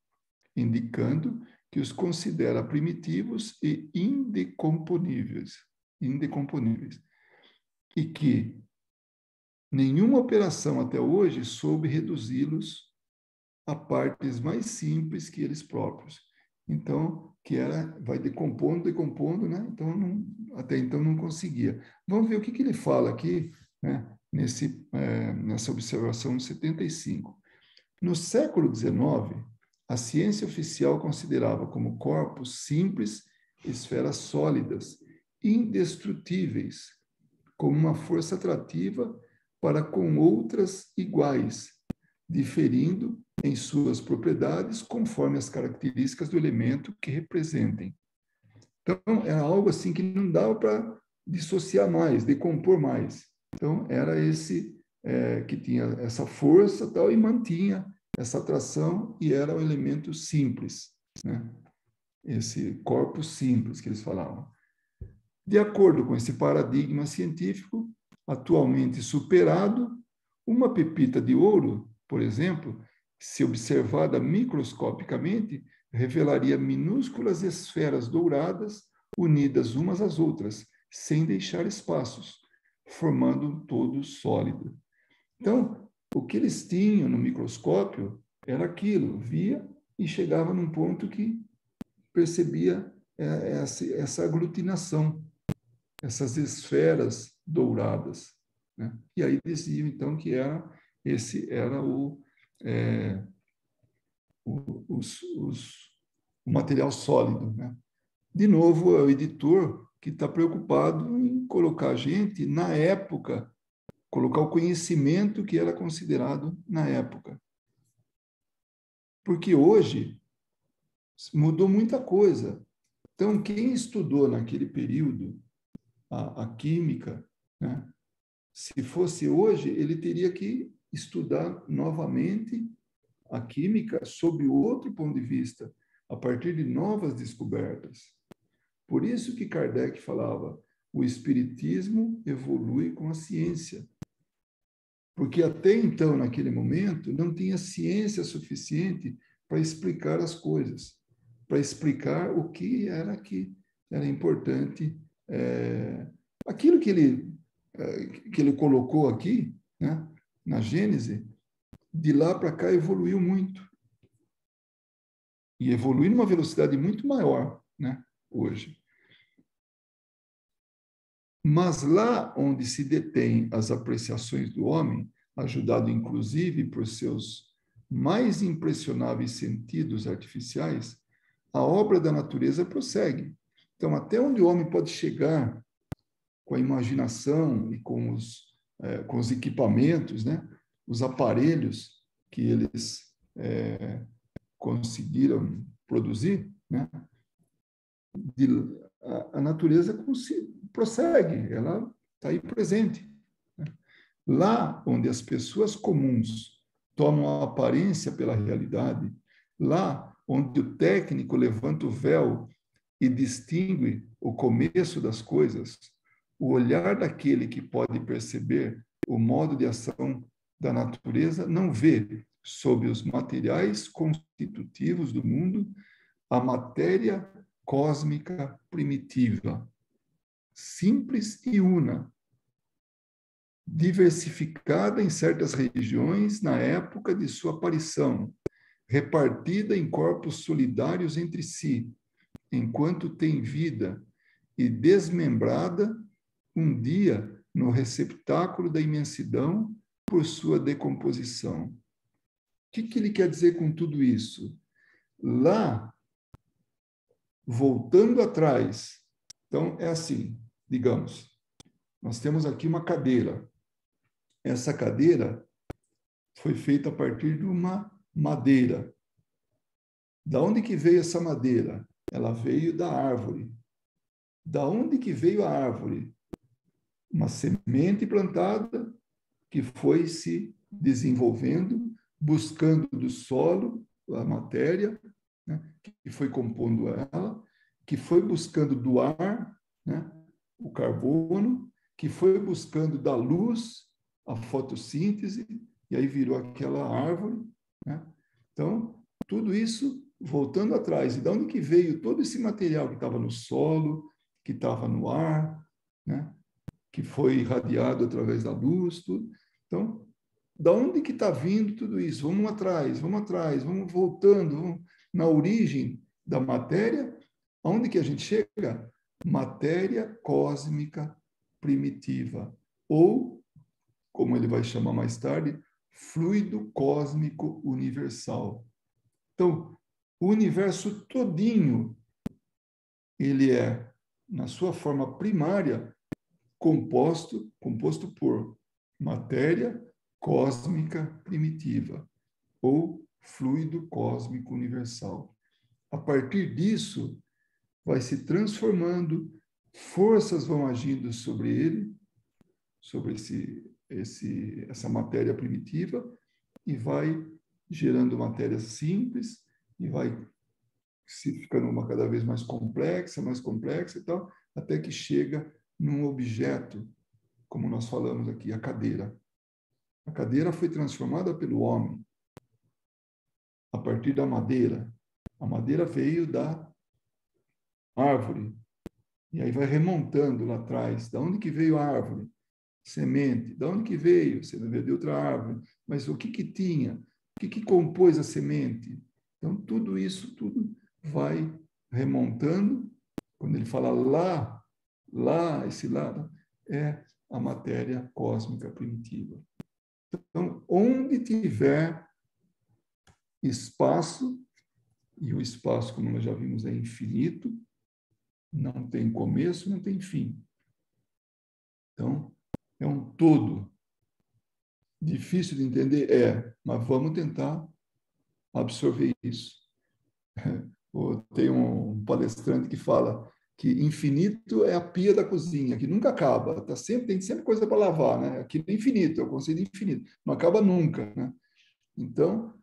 indicando que os considera primitivos e indecomponíveis, e que nenhuma operação até hoje soube reduzi-los a partes mais simples que eles próprios. Então, que vai decompondo, né? Então, até então não conseguia. Vamos ver o que ele fala aqui, né? Nessa observação 75. No século XIX, a ciência oficial considerava como corpos simples esferas sólidas, indestrutíveis, como uma força atrativa para com outras iguais, diferindo em suas propriedades conforme as características do elemento que representem. Então, era algo assim que não dava para dissociar mais, decompor mais. Então, era esse que tinha essa força tal, e mantinha essa atração, e era um elemento simples. né? Esse corpus simples que eles falavam. De acordo com esse paradigma científico, atualmente superado, uma pepita de ouro, por exemplo, se observada microscopicamente, revelaria minúsculas esferas douradas unidas umas às outras, sem deixar espaços, formando um todo sólido. Então, o que eles tinham no microscópio era aquilo, via e chegava num ponto que percebia essa aglutinação, essas esferas douradas, né? E aí diziam, então, que esse era o material sólido, né? De novo, é o editor que está preocupado em colocar a gente na época, colocar o conhecimento que era considerado na época. Porque hoje mudou muita coisa. Então, quem estudou naquele período a química, né, se fosse hoje, ele teria que estudar novamente a química sob outro ponto de vista, a partir de novas descobertas. Por isso que Kardec falava, o espiritismo evolui com a ciência. Porque até então, naquele momento, não tinha ciência suficiente para explicar as coisas, para explicar o que era importante. Aquilo que ele colocou aqui, né, na Gênese, de lá para cá evoluiu muito. E evolui numa velocidade muito maior, né, hoje. Mas lá onde se detém as apreciações do homem, ajudado inclusive por seus mais impressionáveis sentidos artificiais, a obra da natureza prossegue. Então, até onde o homem pode chegar com a imaginação e com os equipamentos, né, os aparelhos que eles conseguiram produzir, né, a natureza prossegue, ela está aí presente. Né? Lá onde as pessoas comuns tomam a aparência pela realidade, lá onde o técnico levanta o véu e distingue o começo das coisas, o olhar daquele que pode perceber o modo de ação da natureza não vê, sob os materiais constitutivos do mundo, a matéria cósmica primitiva, simples e una, diversificada em certas regiões na época de sua aparição, repartida em corpos solidários entre si, enquanto tem vida, e desmembrada um dia no receptáculo da imensidão por sua decomposição. O que ele quer dizer com tudo isso? Lá, voltando atrás, então é assim, digamos, nós temos aqui uma cadeira. Essa cadeira foi feita a partir de uma madeira. Da onde que veio essa madeira? Ela veio da árvore. Da onde que veio a árvore? Uma semente plantada que foi se desenvolvendo, buscando do solo a matéria, né, que foi compondo ela, que foi buscando do ar, né, o carbono, que foi buscando da luz a fotossíntese, e aí virou aquela árvore. Né? Então, tudo isso voltando atrás. E de onde que veio todo esse material que estava no solo, que estava no ar, né? Que foi irradiado através da luz, tudo. Então, da onde que está vindo tudo isso? Vamos atrás, vamos voltando, vamos na origem da matéria. Aonde que a gente chega? Matéria cósmica primitiva, ou, como ele vai chamar mais tarde, fluido cósmico universal. Então, o universo todinho, ele é, na sua forma primária, composto por matéria cósmica primitiva, ou fluido cósmico universal. A partir disso, vai se transformando, forças vão agindo sobre ele, sobre essa matéria primitiva, e vai gerando matéria simples, e vai se ficando uma cada vez mais complexa e tal, até que chega num objeto, como nós falamos aqui, a cadeira. A cadeira foi transformada pelo homem a partir da madeira. A madeira veio da árvore. E aí vai remontando lá atrás. Da onde que veio a árvore? Semente. Da onde que veio? Você veio de outra árvore. Mas o que que tinha? O que que compôs a semente? Então, tudo isso, tudo vai remontando. Quando ele fala lá, esse lá, é a matéria cósmica primitiva. Então, onde tiver espaço, e o espaço, como nós já vimos, é infinito, não tem começo, não tem fim. Então, é um todo. Difícil de entender? É, mas vamos tentar absorver isso. Tem um palestrante que fala que infinito é a pia da cozinha, que nunca acaba, tem sempre coisa para lavar, né? Aquilo é infinito, é o conceito de infinito, não acaba nunca, né? Então,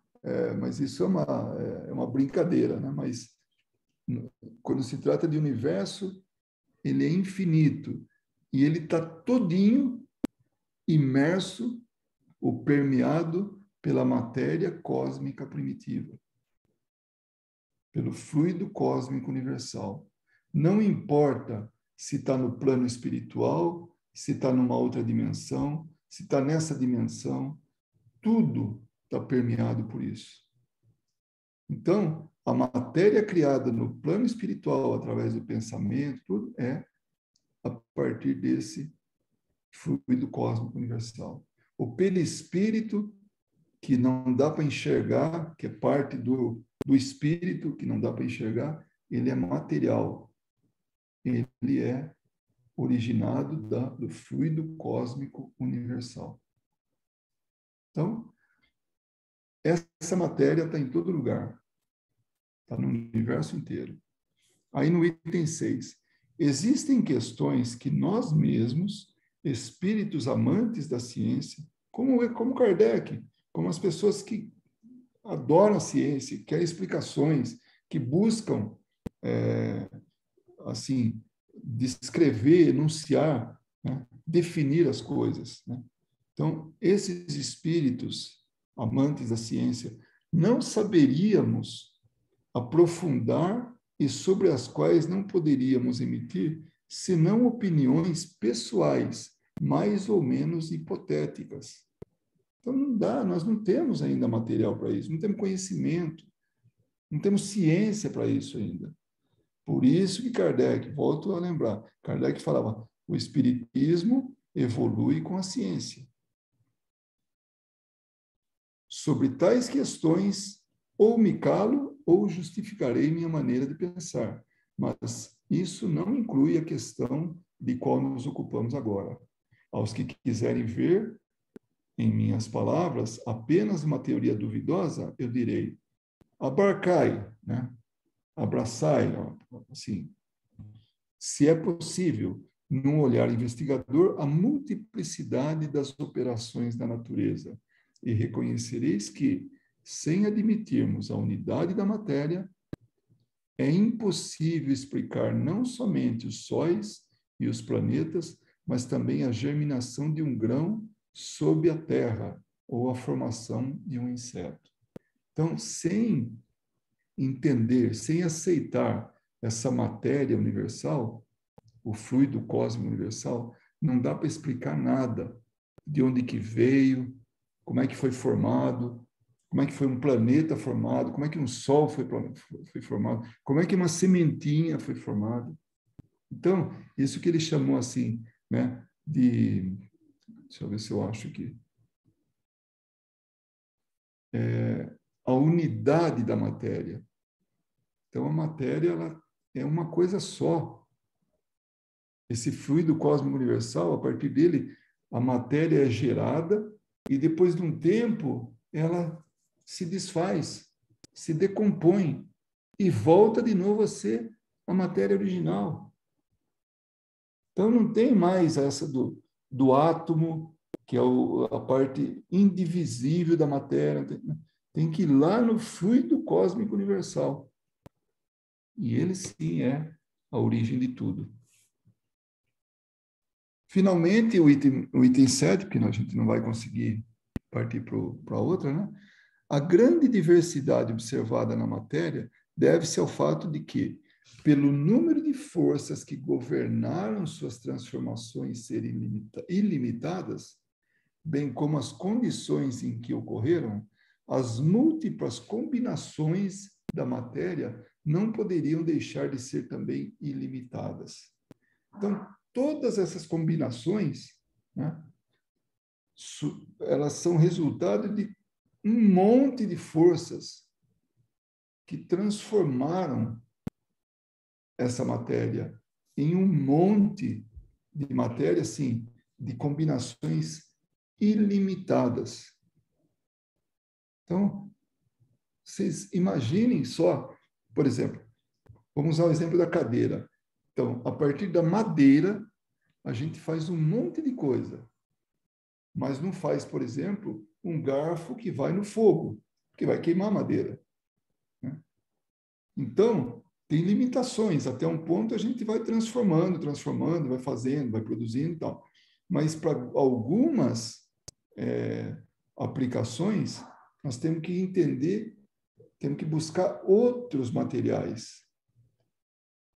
mas isso é uma brincadeira, né? Mas quando se trata de universo, ele é infinito e ele está todinho imerso ou permeado pela matéria cósmica primitiva, pelo fluido cósmico universal. Não importa se está no plano espiritual, se está numa outra dimensão, se está nessa dimensão, tudo está permeado por isso. Então, a matéria criada no plano espiritual, através do pensamento, tudo é a partir desse fluido cósmico universal. O perispírito, que não dá para enxergar, que é parte do espírito, que não dá para enxergar, ele é material. Ele é originado do fluido cósmico universal. Então, essa matéria está em todo lugar. Está no universo inteiro. Aí no item 6. Existem questões que nós mesmos, espíritos amantes da ciência, como Kardec, como as pessoas que adoram a ciência, querem explicações, que buscam, assim, descrever, enunciar, né? Definir as coisas, né? Então, esses espíritos amantes da ciência, não saberíamos aprofundar e sobre as quais não poderíamos emitir senão opiniões pessoais, mais ou menos hipotéticas. Então, não dá, nós não temos ainda material para isso, não temos conhecimento, não temos ciência para isso ainda. Por isso que Kardec, volto a lembrar, Kardec falava, o espiritismo evolui com a ciência. Sobre tais questões, ou me calo ou justificarei minha maneira de pensar. Mas isso não inclui a questão de qual nos ocupamos agora. Aos que quiserem ver, em minhas palavras, apenas uma teoria duvidosa, eu direi, abarcai, né? Abraçai, assim, se é possível, num olhar investigador, a multiplicidade das operações da natureza, e reconhecereis que, sem admitirmos a unidade da matéria, é impossível explicar não somente os sóis e os planetas, mas também a germinação de um grão sob a terra ou a formação de um inseto. Então, sem entender, sem aceitar essa matéria universal, o fluido cósmico universal, não dá para explicar nada de onde que veio, como é que foi formado, como é que foi um planeta formado, como é que um sol foi formado, como é que uma sementinha foi formada. Então, isso que ele chamou assim, né, deixa eu ver se eu acho aqui, a unidade da matéria. Então, a matéria ela é uma coisa só. Esse fluido cósmico universal, a partir dele, a matéria é gerada e depois de um tempo ela se desfaz, se decompõe e volta de novo a ser a matéria original. Então não tem mais essa do átomo, que é a parte indivisível da matéria. Tem que ir lá no fluido cósmico universal. E ele sim é a origem de tudo. Finalmente, o item 7, porque a gente não vai conseguir partir para outra, né? A grande diversidade observada na matéria deve-se ao fato de que, pelo número de forças que governaram suas transformações serem ilimitadas, bem como as condições em que ocorreram, as múltiplas combinações da matéria não poderiam deixar de ser também ilimitadas. Então, todas essas combinações, né, elas são resultado de um monte de forças que transformaram essa matéria em um monte de matéria, assim, de combinações ilimitadas. Então, vocês imaginem só, por exemplo, vamos usar o exemplo da cadeira. Então, a partir da madeira, a gente faz um monte de coisa, mas não faz, por exemplo, um garfo que vai no fogo, que vai queimar a madeira. Né? Então, tem limitações. Até um ponto a gente vai transformando, vai fazendo, vai produzindo e tal. Mas para algumas aplicações, nós temos que entender, temos que buscar outros materiais.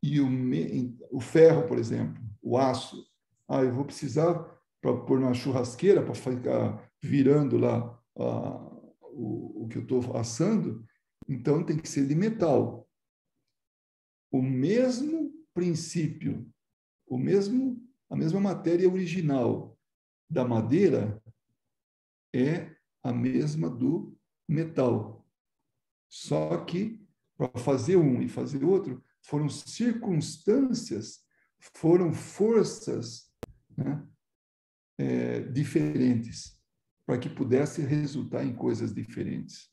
E o ferro, por exemplo, o aço. Eu vou precisar para pôr na churrasqueira, para ficar virando lá o que eu estou assando, então tem que ser de metal. O mesmo princípio, a mesma matéria original da madeira é a mesma do metal. Só que, para fazer um e fazer outro, foram circunstâncias, foram forças, né, diferentes, para que pudesse resultar em coisas diferentes.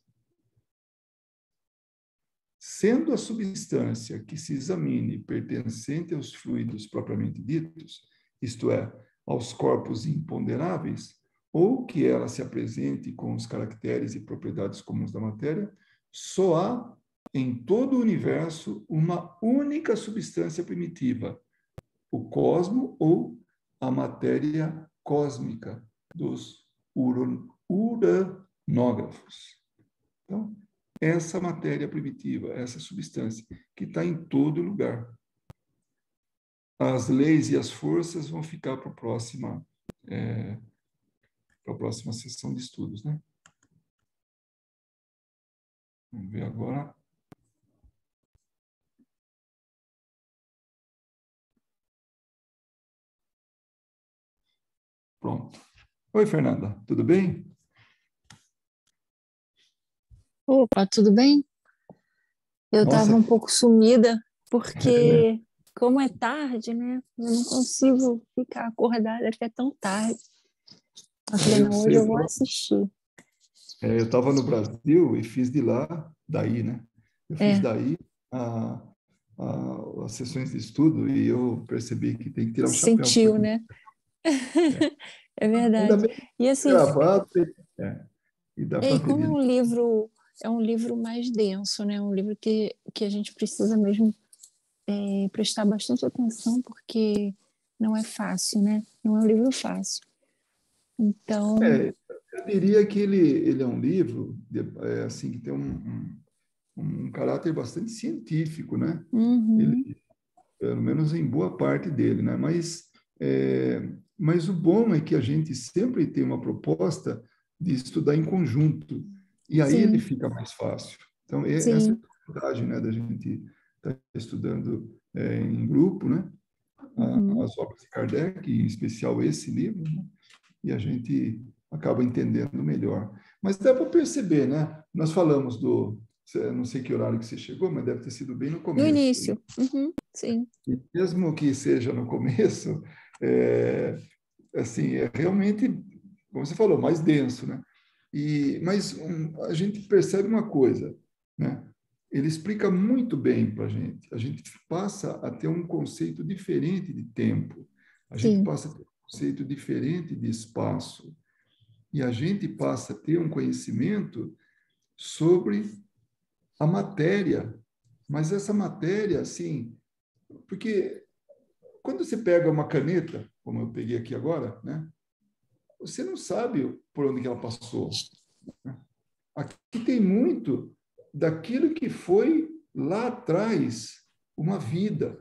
Sendo a substância que se examine pertencente aos fluidos propriamente ditos, isto é, aos corpos imponderáveis, ou que ela se apresente com os caracteres e propriedades comuns da matéria, só há em todo o universo uma única substância primitiva, o cosmo ou a matéria cósmica dos uranógrafos. Então, essa matéria primitiva, essa substância, que está em todo lugar. As leis e as forças vão ficar para a próxima sessão de estudos, né? Vamos ver agora. Pronto. Oi, Fernanda, tudo bem? Opa, tudo bem? Eu estava Nossa, um pouco sumida, porque como é tarde, né? Eu não consigo ficar acordada até tão tarde. Eu falei, eu não, hoje sei, eu vou assistir. eu estava no Brasil e fiz de lá, daí, né? Eu fiz É, daí as sessões de estudo e eu percebi que tem que tirar o chapéu, sentiu, porque né? é, É ainda verdade. bem E assim, gravado, e dá para e ver como direito. é um livro mais denso, né? Um livro que a gente precisa mesmo prestar bastante atenção, porque não é fácil, né? Não é um livro fácil. Então, Eu diria que ele é um livro assim que tem um caráter bastante científico, né? Ele, uhum, pelo menos em boa parte dele, né? Mas o bom é que a gente sempre tem uma proposta de estudar em conjunto, e aí ele sim, fica mais fácil. Então, essa é sim. a vantagem, né, da gente estar estudando em grupo, né? Uhum. As obras de Kardec, em especial esse livro, né? E a gente acaba entendendo melhor. Mas dá para perceber, né? Nós falamos não sei que horário que você chegou, mas deve ter sido bem no No começo. início, uhum, sim, E mesmo que seja no começo, é, assim, é realmente, como você falou, mais denso, né? Mas a gente percebe uma coisa, né? Ele explica muito bem para a gente. A gente passa a ter um conceito diferente de tempo. A gente sim, passa a ter um conceito diferente de espaço. E a gente passa a ter um conhecimento sobre a matéria Mas essa matéria, assim, porque quando você pega uma caneta, como eu peguei aqui agora, né? Você não sabe por onde que ela passou. Né? Aqui tem muito daquilo que foi lá atrás uma vida.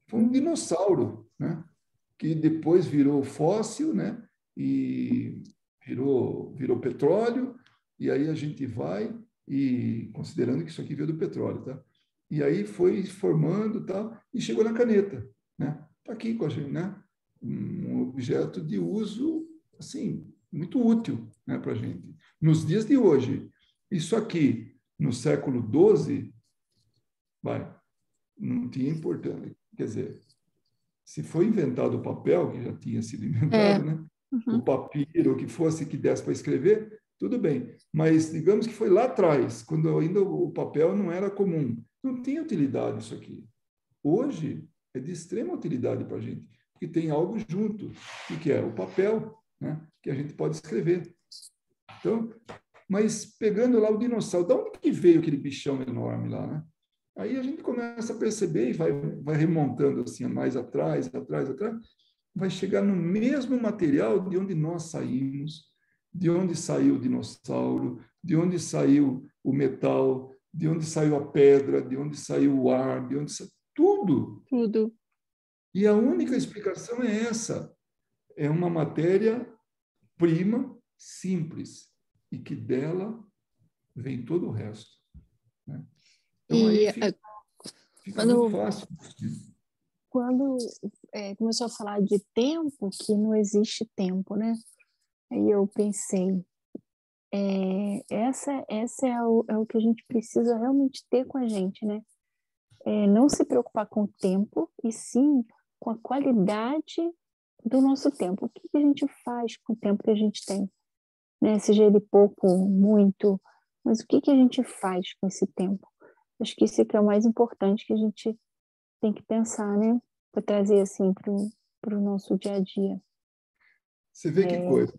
Foi um dinossauro, né? Que depois virou fóssil, né? E virou petróleo, e aí a gente vai e considerando que isso aqui veio do petróleo, tá? E aí foi formando, tal, e chegou na caneta, né? Tá aqui com a gente, né? Um objeto de uso assim muito útil, né, para a gente. Nos dias de hoje, isso aqui no século XII, vai, não tinha importância. Quer dizer, se foi inventado o papel, que já tinha sido É. inventado, né? O Uhum. papiro, o que fosse que desse para escrever, tudo bem. Mas digamos que foi lá atrás, quando ainda o papel não era comum. Não tinha utilidade isso aqui. Hoje é de extrema utilidade para a gente, porque tem algo junto, que é o papel, né? Que a gente pode escrever. Então, mas pegando lá o dinossauro, de onde que veio aquele bichão enorme lá, né? Aí a gente começa a perceber e vai remontando assim, mais atrás, atrás, atrás, vai chegar no mesmo material de onde nós saímos, de onde saiu o dinossauro, de onde saiu o metal, de onde saiu a pedra, de onde saiu o ar, de onde saiu tudo. Tudo. E a única explicação é essa: é uma matéria-prima simples e que dela vem todo o resto. Né? Então aí E fica muito quando, fácil. quando começou a falar de tempo, que não existe tempo, né? Aí eu pensei, essa é o que a gente precisa realmente ter com a gente, né? Não se preocupar com o tempo, e sim com a qualidade do nosso tempo. O que que a gente faz com o tempo que a gente tem? Né? Seja ele pouco, muito, mas o que que a gente faz com esse tempo? Acho que isso é que é o mais importante que a gente tem que pensar, né? Para trazer assim para o nosso dia a dia. Você vê que É, coisa.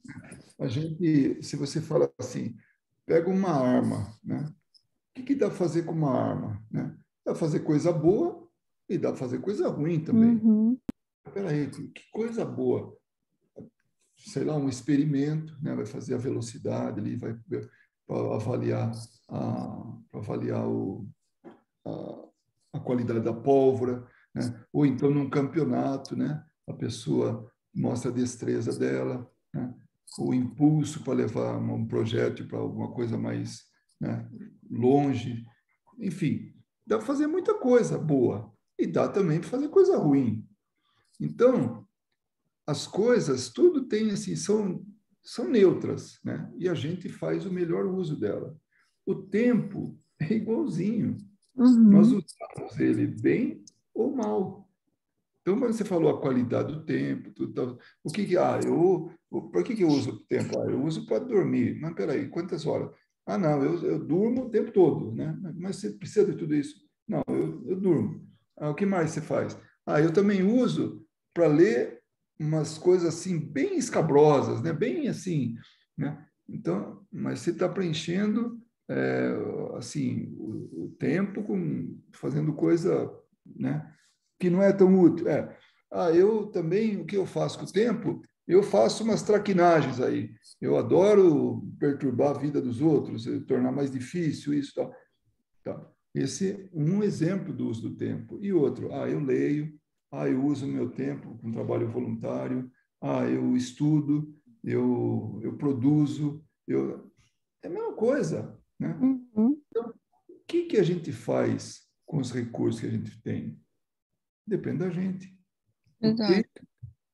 A gente, se você fala assim, pega uma arma, né? O que dá para fazer com uma arma, né? Dá para fazer coisa boa e dá para fazer coisa ruim também. uhum, Peraí, que coisa boa. Sei lá, um experimento, né? Vai fazer a velocidade ali, vai para avaliar para avaliar a, a qualidade da pólvora, né? Ou então num campeonato, né? A pessoa mostra a destreza dela, né? O impulso para levar um projétil para alguma coisa mais, né, longe. Enfim, dá para fazer muita coisa boa e dá também para fazer coisa ruim. Então, as coisas, tudo tem assim, são neutras, né? E a gente faz o melhor uso dela. O tempo é igualzinho. Nós uhum, usamos ele bem ou mal. Então, quando você falou a qualidade do tempo, tudo, o que que, por que que eu uso o tempo? Eu uso para dormir. Mas peraí, quantas horas? Ah, não, eu durmo o tempo todo, né? Mas você precisa de tudo isso? Não, eu durmo. Ah, o que mais você faz? Ah, eu também uso para ler umas coisas assim bem escabrosas, né? Bem assim, né? Então, mas você está preenchendo é, assim o tempo com fazendo coisa, né? Que não é tão útil. Eu também, o que eu faço com o tempo? Eu faço umas traquinagens aí. Eu adoro perturbar a vida dos outros, tornar mais difícil isso, tal. Tá. Esse é um exemplo do uso do tempo. E outro, eu leio, eu uso o meu tempo com trabalho voluntário, eu estudo, eu produzo, é a mesma coisa, né? uhum, Então, o que que a gente faz com os recursos que a gente tem? Depende da gente. O tempo, exato.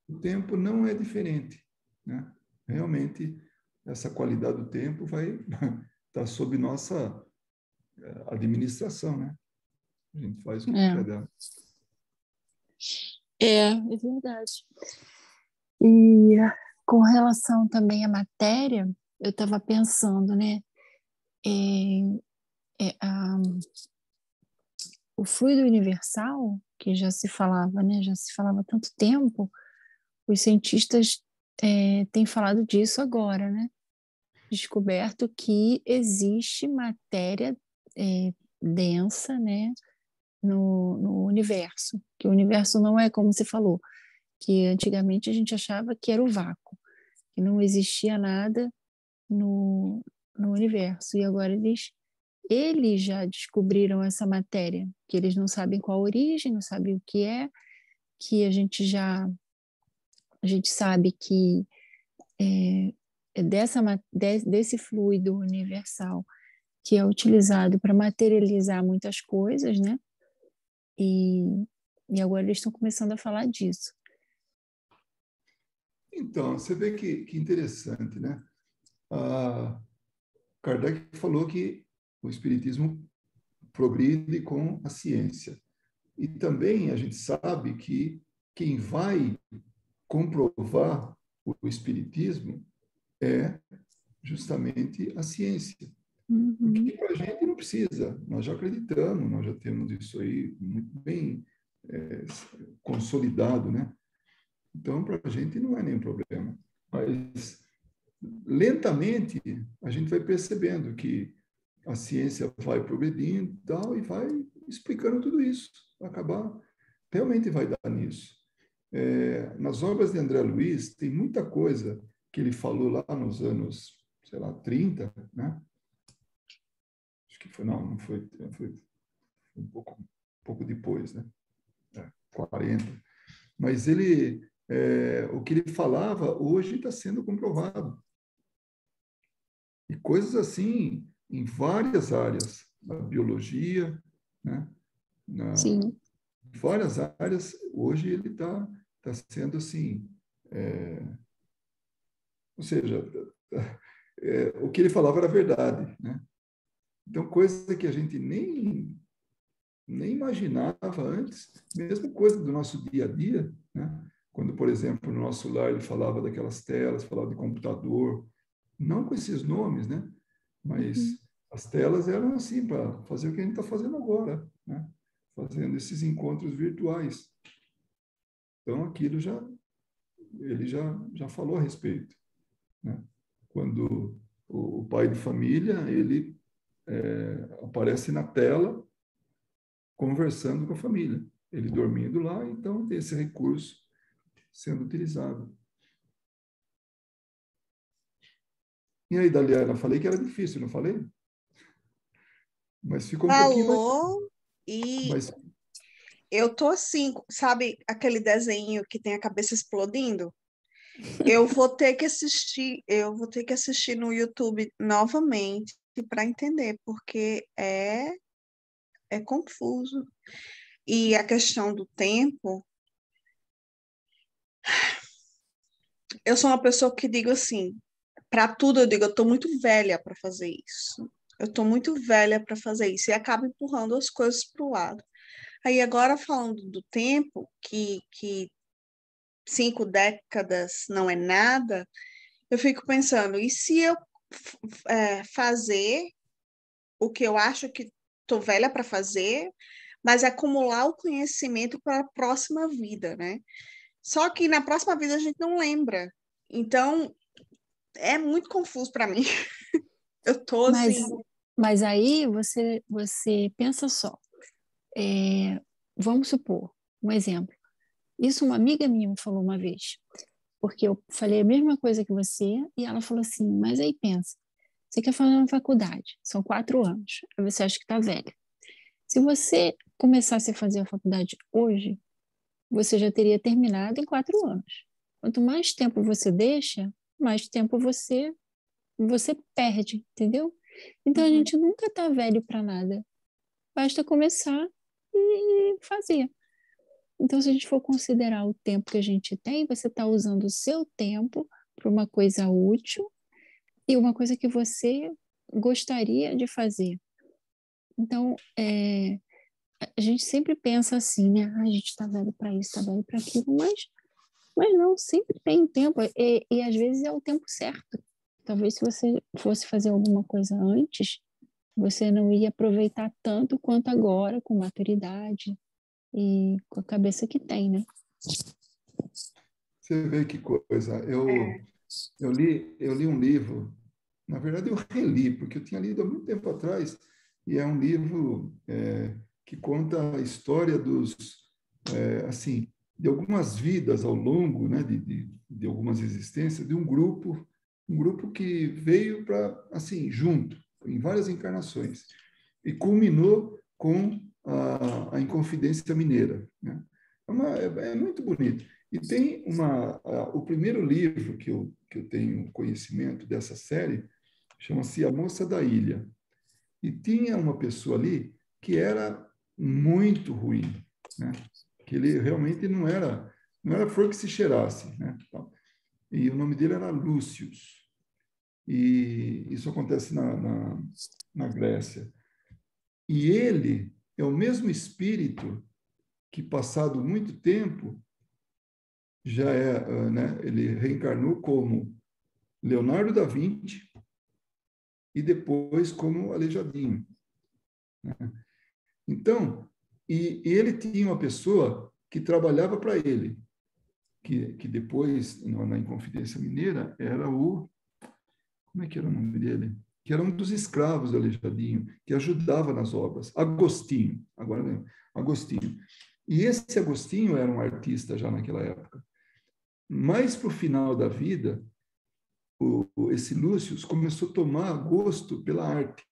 o tempo não é diferente, né? Realmente, essa qualidade do tempo vai estar sob nossa administração, né? A gente faz o que quer dela. É verdade. E com relação também à matéria, eu estava pensando, né? É, é, a, o fluido universal, que já se falava, né? Já se falava há tanto tempo, os cientistas têm falado disso agora, né? Descoberto que existe matéria densa, né? no universo, que o universo não é como você falou, que antigamente a gente achava que era o vácuo, que não existia nada no universo, e agora eles já descobriram essa matéria, que eles não sabem qual a origem, não sabem o que a gente sabe que é desse fluido universal que é utilizado para materializar muitas coisas, né? E, e agora eles estão começando a falar disso. Então, você vê que interessante, né? Kardec falou que o Espiritismo progride com a ciência. E também a gente sabe que quem vai comprovar o Espiritismo é justamente a ciência. Uhum. Porque para a gente não precisa, nós já acreditamos, nós já temos isso aí muito bem consolidado, né? Então, para a gente não é nenhum problema. Mas, lentamente, a gente vai percebendo que a ciência vai progredindo e tal, e vai explicando tudo isso. Vai acabar, realmente vai dar nisso. Nas obras de André Luiz, tem muita coisa que ele falou lá nos anos, sei lá, 30, né? Acho que foi, não foi, foi um pouco depois, né? 40. Mas o que ele falava hoje está sendo comprovado. E coisas assim em várias áreas, na biologia, né? Sim. Várias áreas, hoje ele tá sendo assim, ou seja, o que ele falava era verdade, né? Então, coisa que a gente nem imaginava antes, mesmo coisa do nosso dia a dia, né? Quando, por exemplo, no nosso lar ele falava daquelas telas, falava de computador, não com esses nomes, né? Uhum. Mas as telas eram assim para fazer o que a gente está fazendo agora, né? Fazendo esses encontros virtuais. Então, aquilo ele já falou a respeito, né? Quando o pai de família, ele aparece na tela conversando com a família. Ele dormindo lá, então tem esse recurso sendo utilizado. E aí, Daliana, falei que era difícil, não falei? Mas ficou um pouquinho mais... Falou, e Mas, eu tô assim, sabe aquele desenho que tem a cabeça explodindo? Eu vou ter que assistir no YouTube novamente para entender, porque é confuso. E a questão do tempo, eu sou uma pessoa que digo assim, para tudo eu digo, eu tô muito velha para fazer isso. Eu tô muito velha para fazer isso e acabo empurrando as coisas para o lado. Aí agora falando do tempo, que 5 décadas não é nada, eu fico pensando, e se eu fazer o que eu acho que estou velha para fazer, mas acumular o conhecimento para a próxima vida, né? Só que na próxima vida a gente não lembra. Então, é muito confuso para mim. Eu tô Mas, assim. mas aí você pensa só. Vamos supor, um exemplo. Isso uma amiga minha me falou uma vez, porque eu falei a mesma coisa que você, e ela falou assim, mas aí pensa, você quer fazer uma faculdade, são 4 anos, aí você acha que está velha. Se você começasse a fazer a faculdade hoje, você já teria terminado em 4 anos. Quanto mais tempo você deixa, mais tempo você perde, entendeu? Então a Uhum. gente nunca está velho para nada. Basta começar e fazer. Então, se a gente for considerar o tempo que a gente tem, você está usando o seu tempo para uma coisa útil e uma coisa que você gostaria de fazer. Então, a gente sempre pensa assim, né? Ah, a gente está velho para isso, está velho para aquilo, mas não, sempre tem tempo e às vezes é o tempo certo. Talvez se você fosse fazer alguma coisa antes, você não ia aproveitar tanto quanto agora, com maturidade e com a cabeça que tem, né? você vê que coisa. É. Eu li um livro, na verdade eu reli, porque eu tinha lido há muito tempo atrás, e é um livro que conta a história assim, de algumas vidas ao longo, né, de algumas existências, de um grupo que veio para, assim, junto, em várias encarnações, e culminou com a Inconfidência Mineira, né? É muito bonito. E tem o primeiro livro que eu tenho conhecimento dessa série, chama-se A Moça da Ilha. E tinha uma pessoa ali que era muito ruim, né? Que ele realmente não era flor que se cheirasse, né? E o nome dele era Lúcius. E isso acontece na Grécia. E ele é o mesmo espírito que, passado muito tempo, né? Ele reencarnou como Leonardo da Vinci e depois como Aleijadinho, né? Então, e ele tinha uma pessoa que trabalhava para ele, que depois, na Inconfidência Mineira, era como é que era o nome dele? Que era um dos escravos do Aleijadinho, que ajudava nas obras. Agostinho, agora lembro. Agostinho. E esse Agostinho era um artista já naquela época. Mais para o final da vida, esse Lúcio começou a tomar gosto pela arte.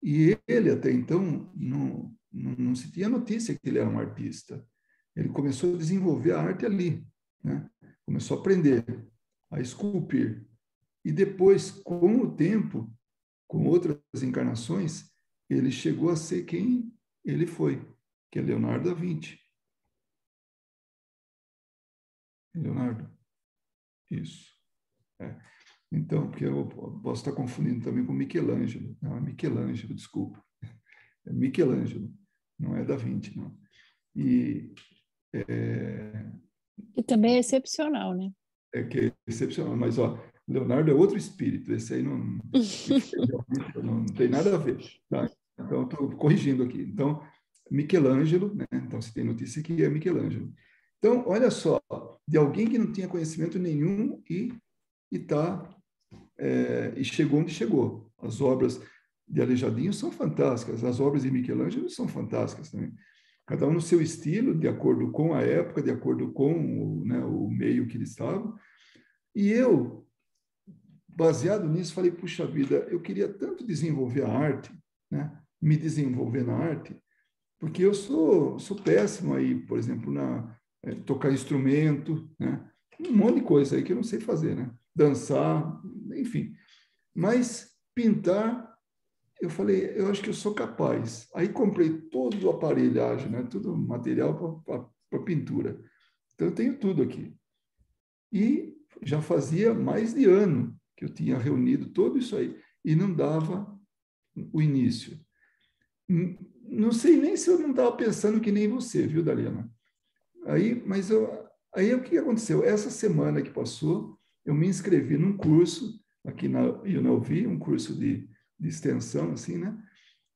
E ele, até então, não se tinha notícia que ele era um artista. Ele começou a desenvolver a arte ali, né? Começou a aprender, a esculpir. E depois, com o tempo, com outras encarnações, ele chegou a ser quem ele foi, que é Leonardo da Vinci. Leonardo, isso. Então, porque eu posso estar confundindo também com Michelangelo. Não, é Michelangelo, desculpa. É Michelangelo, não é Da Vinci, não. E também é excepcional, né? É que é excepcional, mas Leonardo é outro espírito, esse aí não tem nada a ver, tá? Então, estou corrigindo aqui. Então, Michelangelo, né? Então, se tem notícia que é Michelangelo. Então, olha só, de alguém que não tinha conhecimento nenhum e chegou onde chegou. As obras de Aleijadinho são fantásticas, as obras de Michelangelo são fantásticas também. Cada um no seu estilo, de acordo com a época, de acordo com o meio que eles estavam. E eu, baseado nisso, falei, puxa vida, eu queria tanto desenvolver a arte, né? Me desenvolver na arte, porque eu sou péssimo aí, por exemplo, tocar instrumento, né? Um monte de coisa aí que eu não sei fazer, né? Dançar, enfim. Mas pintar, eu falei, eu acho que eu sou capaz. Aí comprei todo o aparelhagem, né? Todo o material para pintura. Então, eu tenho tudo aqui. E já fazia mais de ano que eu tinha reunido tudo isso aí e não dava o início. Não sei nem se eu não estava pensando que nem você, viu, Daliana? Aí o que aconteceu? Essa semana que passou, eu me inscrevi num curso aqui na UNLV, um curso de extensão, assim, né?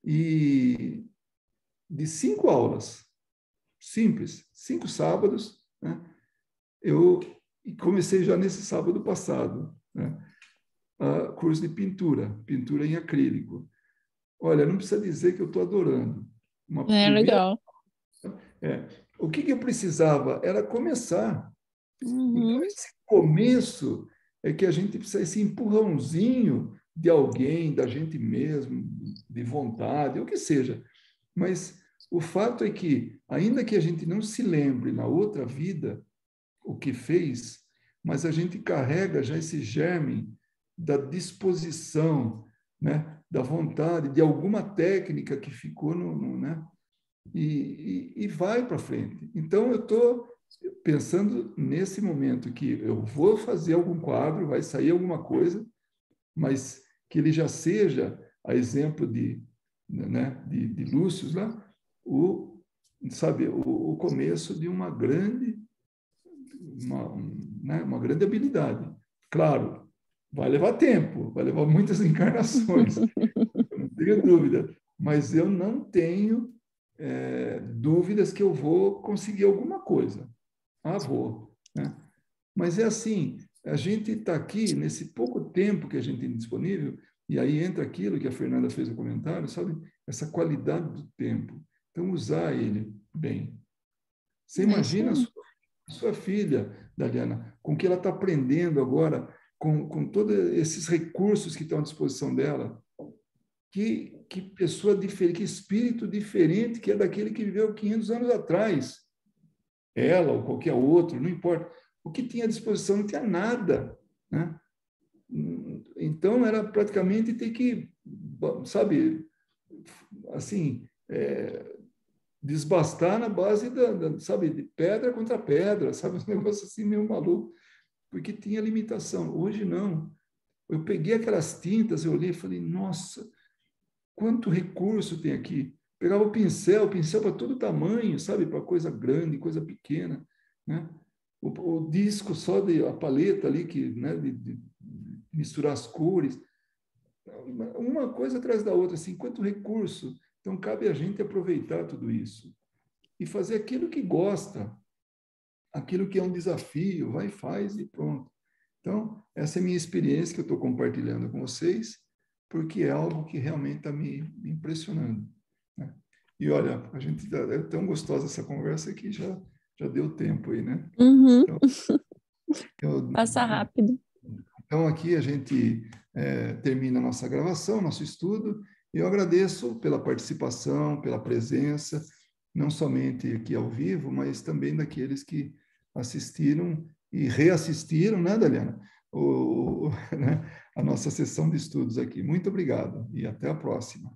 E de 5 aulas, simples, 5 sábados, né? Eu comecei já nesse sábado passado, né? Curso de pintura em acrílico. Olha, não precisa dizer que eu estou adorando. Legal. O que eu precisava era começar. Uhum. Então, esse começo é que a gente precisa, esse empurrãozinho de alguém, da gente mesmo, de vontade, ou o que seja. Mas o fato é que, ainda que a gente não se lembre na outra vida o que fez, mas a gente carrega já esse germe da disposição, né, da vontade, de alguma técnica que ficou né, e vai para frente. Então, eu estou pensando nesse momento que eu vou fazer algum quadro, vai sair alguma coisa, mas que ele já seja, a exemplo de Lúcio, lá, o começo de uma grande grande habilidade. Claro, vai levar tempo, vai levar muitas encarnações, não tenho dúvida, mas eu não tenho dúvidas que eu vou conseguir alguma coisa. Vou. Né? Mas é assim, a gente está aqui, nesse pouco tempo que a gente tem disponível, E aí entra aquilo que a Fernanda fez o comentário, sabe? Essa qualidade do tempo. Então, usar ele bem. Você imagina a sua filha, Daliana, com o que ela está aprendendo agora, com todos esses recursos que estão à disposição dela. Que pessoa diferente, que espírito diferente que é daquele que viveu 500 anos atrás. Ela ou qualquer outro, não importa. O que tinha à disposição não tinha nada, né? Então, era praticamente ter que, sabe, assim, desbastar na base sabe, de pedra contra pedra, sabe, um negócio assim meio maluco, porque tinha limitação. Hoje, não. Eu peguei aquelas tintas, eu olhei e falei, nossa, quanto recurso tem aqui. Pegava o pincel para todo tamanho, sabe, para coisa grande, coisa pequena, né? O disco só a paleta ali, que, né, de misturar as cores, uma coisa atrás da outra, assim, quanto recurso. Então, cabe a gente aproveitar tudo isso e fazer aquilo que gosta, aquilo que é um desafio, vai e faz e pronto. Então, essa é a minha experiência que eu estou compartilhando com vocês, porque é algo que realmente está me impressionando, né? E olha, é tão gostosa essa conversa que já deu tempo aí, né? Uhum. Então, Passa rápido. Então, aqui a gente termina a nossa gravação, nosso estudo, e eu agradeço pela participação, pela presença, não somente aqui ao vivo, mas também daqueles que assistiram e reassistiram, né, Daliana? Né, a nossa sessão de estudos aqui. Muito obrigado e até a próxima.